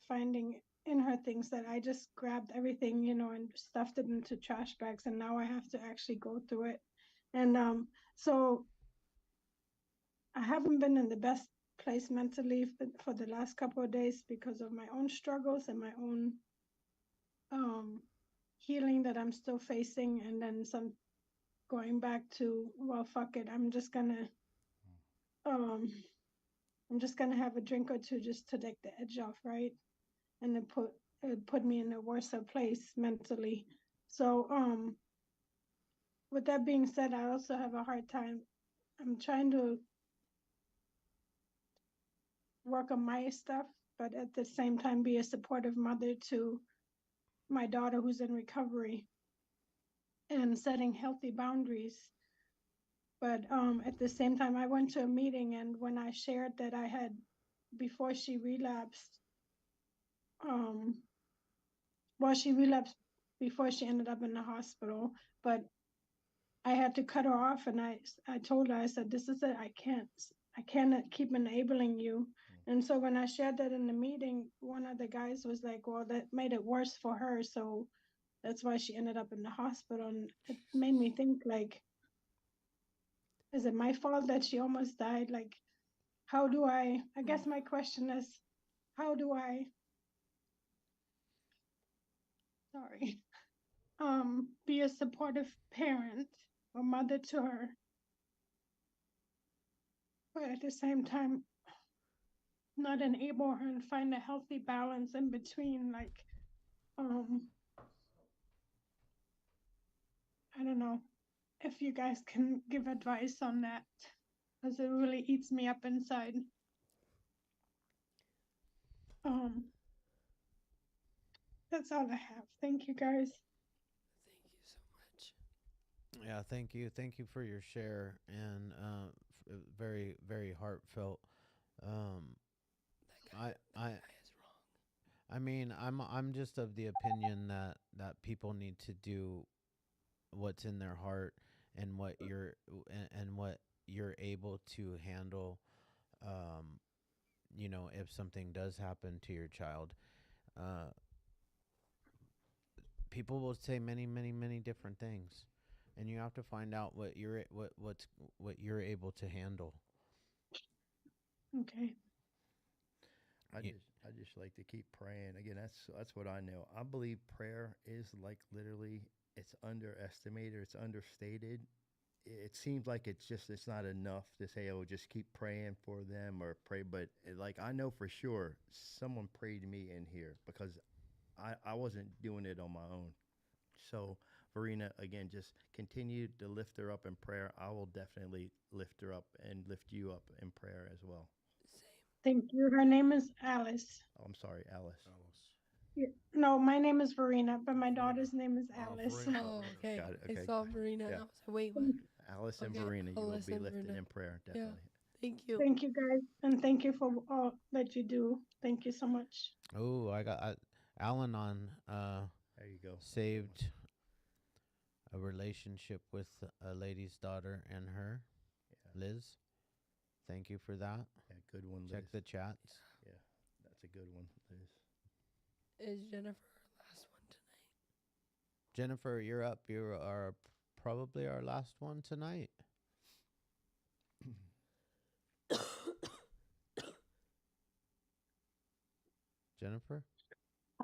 finding in her things that I just grabbed everything, and stuffed it into trash bags, and now I have to actually go through it. And so I haven't been in the best place mentally for the last couple of days because of my own struggles and my own healing that I'm still facing, and then some going back to, well, fuck it, I'm just gonna have a drink or two just to take the edge off, right? And it put me in a worse place mentally. So with that being said, I also have a hard time. I'm trying to work on my stuff, but at the same time be a supportive mother to my daughter who's in recovery and setting healthy boundaries. But at the same time, I went to a meeting, and when I shared that I had, before she relapsed, she relapsed before she ended up in the hospital, but I had to cut her off, and I told her, I said, this is it, I cannot keep enabling you. And so when I shared that in the meeting, one of the guys was like, well, that made it worse for her, so that's why she ended up in the hospital. And it made me think, like, is it my fault that she almost died? Like, how do I guess my question is, how do I, be a supportive parent or mother to her, but at the same time, not enable her and find a healthy balance in between, like, I don't know if you guys can give advice on that, because it really eats me up inside. That's all I have. Thank you, guys. Thank you so much. Yeah, thank you. Thank you for your share, and very, very heartfelt. Um, That guy is wrong. I mean, I'm just of the opinion that people need to do what's in their heart and what you're able to handle. Um, if something does happen to your child, uh, people will say many, many, many different things, and you have to find out what you're able to handle. Okay. I just like to keep praying. Again, that's what I know. I believe prayer is like literally it's underestimated, it's understated. It seems like it's not enough to say, oh, just keep praying for them or pray, but like I know for sure someone prayed me in here because I wasn't doing it on my own. So, Verena, again, just continue to lift her up in prayer. I will definitely lift her up and lift you up in prayer as well. Thank you. Her name is Alice. Oh, I'm sorry, Alice. Yeah. No, my name is Verena, but my daughter's name is Alice. Verena. Oh, okay. Got it, okay. I saw Marina. Yeah. And I was like, wait, what? Alice and Okay, Verena, you will Alice be and lifted Verena. in prayer, definitely. Thank you. Thank you, guys, and thank you for all that you do. Thank you so much. Oh, I got Al-Anon There you go. saved a relationship with a lady's daughter and her, Yeah. Liz. Thank you for that. Yeah, good one, Liz. Check the chats. Yeah, that's a good one, Liz. Is Jennifer our last one tonight? Jennifer, you're up. You are probably our last one tonight. Jennifer?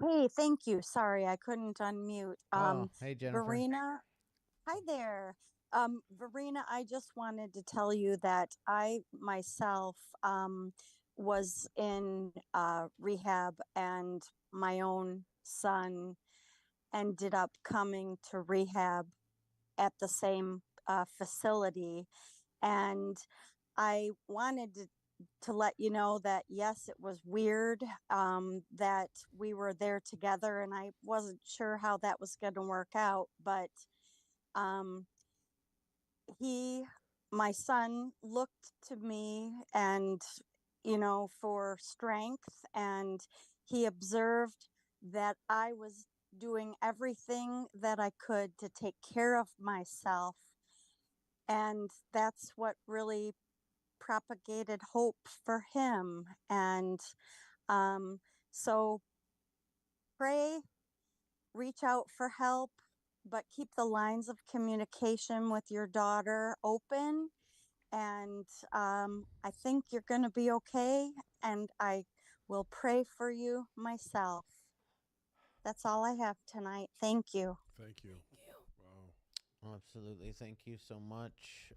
Hey, thank you. Sorry, I couldn't unmute. Hey, Jennifer. Verena, hi there. Verena, I just wanted to tell you that I myself was in rehab, and my own son ended up coming to rehab at the same facility. And I wanted to let you know that yes, it was weird that we were there together, and I wasn't sure how that was going to work out. But um, my son, looked to me and for strength, and he observed that I was doing everything that I could to take care of myself, and that's what really propagated hope for him. And um, so pray, reach out for help, but keep the lines of communication with your daughter open. And I think you're going to be okay. And I will pray for you myself. That's all I have tonight. Thank you. Thank you. Wow. Absolutely. Thank you so much.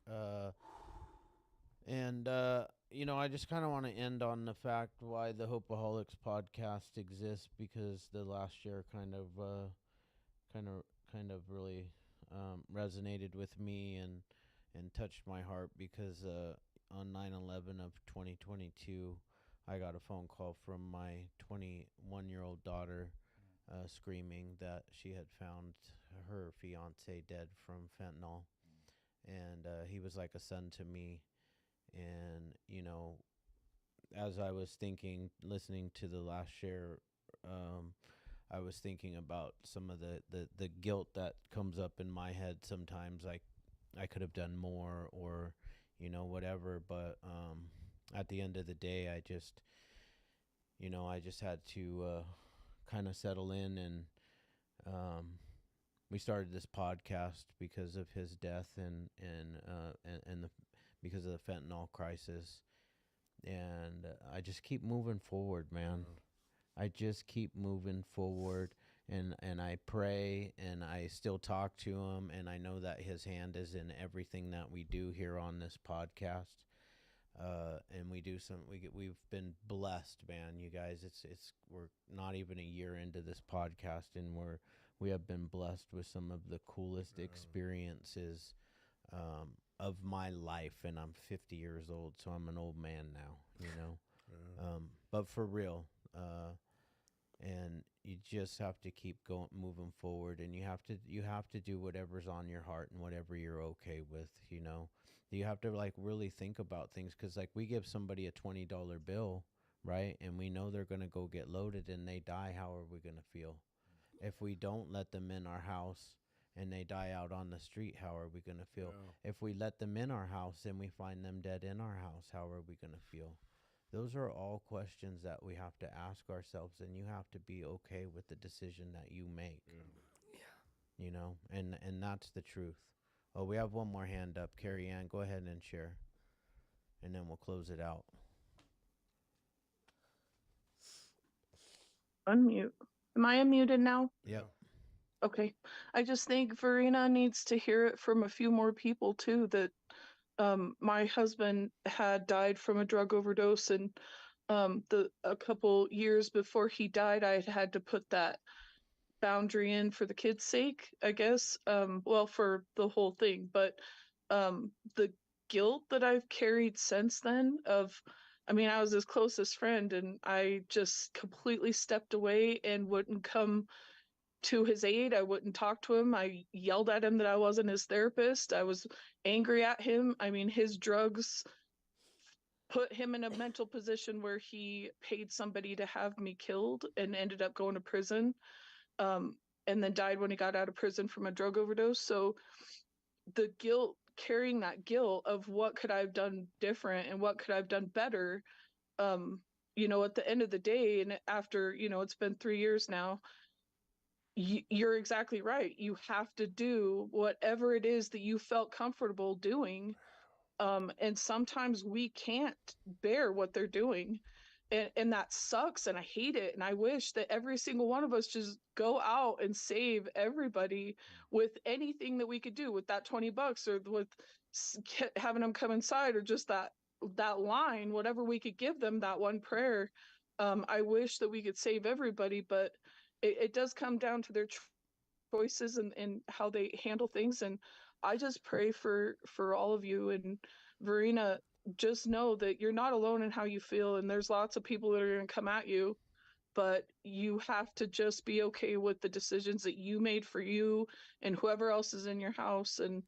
And I just kind of want to end on the fact why the Hopeaholics podcast exists, because the last year kind of really resonated with me and touched my heart, because on 9/11 of 2022, I got a phone call from my 21-year-old daughter screaming that she had found her fiance dead from fentanyl. And he was like a son to me. And, as I was listening to the last share, I was thinking about some of the guilt that comes up in my head sometimes. Like, I could have done more, or, whatever. But at the end of the day, I just had to kind of settle in. And we started this podcast because of his death and because of the fentanyl crisis. And I just keep moving forward, man. I just keep moving forward, and I pray, and I still talk to him, and I know that his hand is in everything that we do here on this podcast. And we've been blessed, man. You guys, we're not even a year into this podcast, and we have been blessed with some of the coolest experiences of my life. And I'm 50 years old, so I'm an old man now, but for real. And you just have to keep moving forward, and you have to do whatever's on your heart and whatever you're okay with. You have to really think about things, because we give somebody a $20 bill, right, and we know they're going to go get loaded and they die. How are we going to feel? If we don't let them in our house and they die out on the street, how are we going to feel? If we let them in our house and we find them dead in our house, how are we going to feel? Those are all questions that we have to ask ourselves, and you have to be okay with the decision that you make. And that's the truth. Oh, we have one more hand up. Carrie Ann, go ahead and share, and then we'll close it out. Unmute. Am I unmuted now? Yep. Okay. I just think Verena needs to hear it from a few more people too, that my husband had died from a drug overdose, and a couple years before he died, I had to put that boundary in for the kids' sake, I guess. For the whole thing, but the guilt that I've carried since then I was his closest friend, and I just completely stepped away and wouldn't come to his aid. I wouldn't talk to him. I yelled at him that I wasn't his therapist. I was angry at him. His drugs put him in a mental position where he paid somebody to have me killed and ended up going to prison, and then died when he got out of prison from a drug overdose. So the guilt carrying that guilt of what could I have done different and what could I have done better. At the end of the day, and after, it's been 3 years now, you're exactly right. You have to do whatever it is that you felt comfortable doing. And sometimes we can't bear what they're doing. And that sucks. And I hate it. And I wish that every single one of us just go out and save everybody with anything that we could do with that $20 or with having them come inside, or just that line, whatever we could give them, that one prayer. I wish that we could save everybody, but it does come down to their choices and how they handle things. And I just pray for all of you. And Verena, just know that you're not alone in how you feel, and there's lots of people that are going to come at you, but you have to just be okay with the decisions that you made for you and whoever else is in your house. And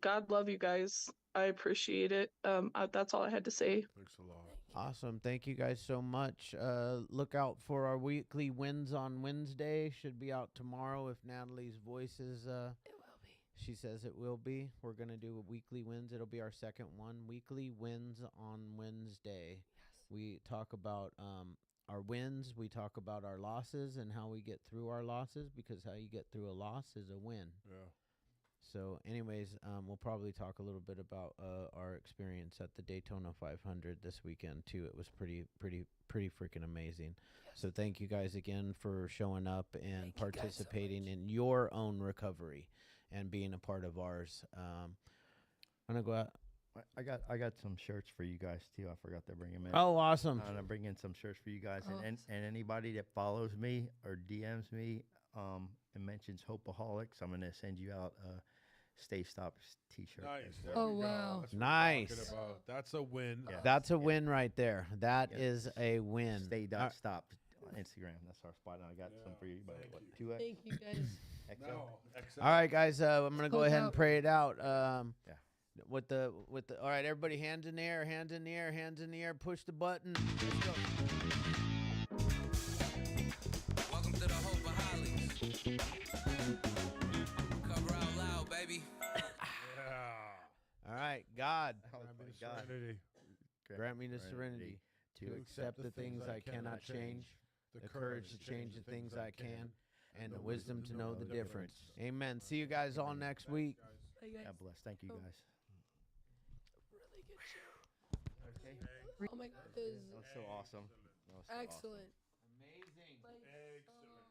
God love you guys. I appreciate it. That's all I had to say. Thanks a lot. Awesome. Thank you guys so much. Look out for our weekly wins on Wednesday. Should be out tomorrow if Natalie's voice is. It will be. She says it will be. We're going to do a weekly wins. It'll be our second one. Weekly wins on Wednesday. Yes. We talk about our wins. We talk about our losses and how we get through our losses, because how you get through a loss is a win. Yeah. So anyways, we'll probably talk a little bit about our experience at the Daytona 500 this weekend too. It was pretty freaking amazing. Yes. So thank you guys again for showing up and participating in your own recovery and being a part of ours. I'm gonna go out. I got some shirts for you guys too. I forgot to bring them in. Oh, awesome! I'm gonna bring in some shirts for you guys, Oh, and anybody that follows me or DMs me and mentions Hopeaholics, I'm gonna send you out a Stay Stops T-shirt. Nice. as There well. Oh, we go. wow. That's what we're Nice. talking about. That's a win. Yeah. That's a win right there. That Yeah. is a win. Stay dot stop on Instagram. That's our spot. And I got some for you. But thank what, you. 2X? Thank you guys. XL? No. XL. All right, guys. I'm gonna go Close ahead and out. pray it out. Yeah. With the. All right, everybody, hands in the air, hands in the air, hands in the air. Push the button. Let's go. Welcome to the Hopeaholics. Cover out loud, baby. Yeah. All right, God, Oh Grant me my the God. serenity grant me the serenity to accept the things I cannot change, the courage to change the things I can, and the wisdom to know the difference. Amen. See you guys all next week. Hey, guys. God bless. Thank you Oh. guys. Really good show. Okay. Oh my God, this is That was so awesome. That was so awesome. excellent. Amazing. Like, Excellent.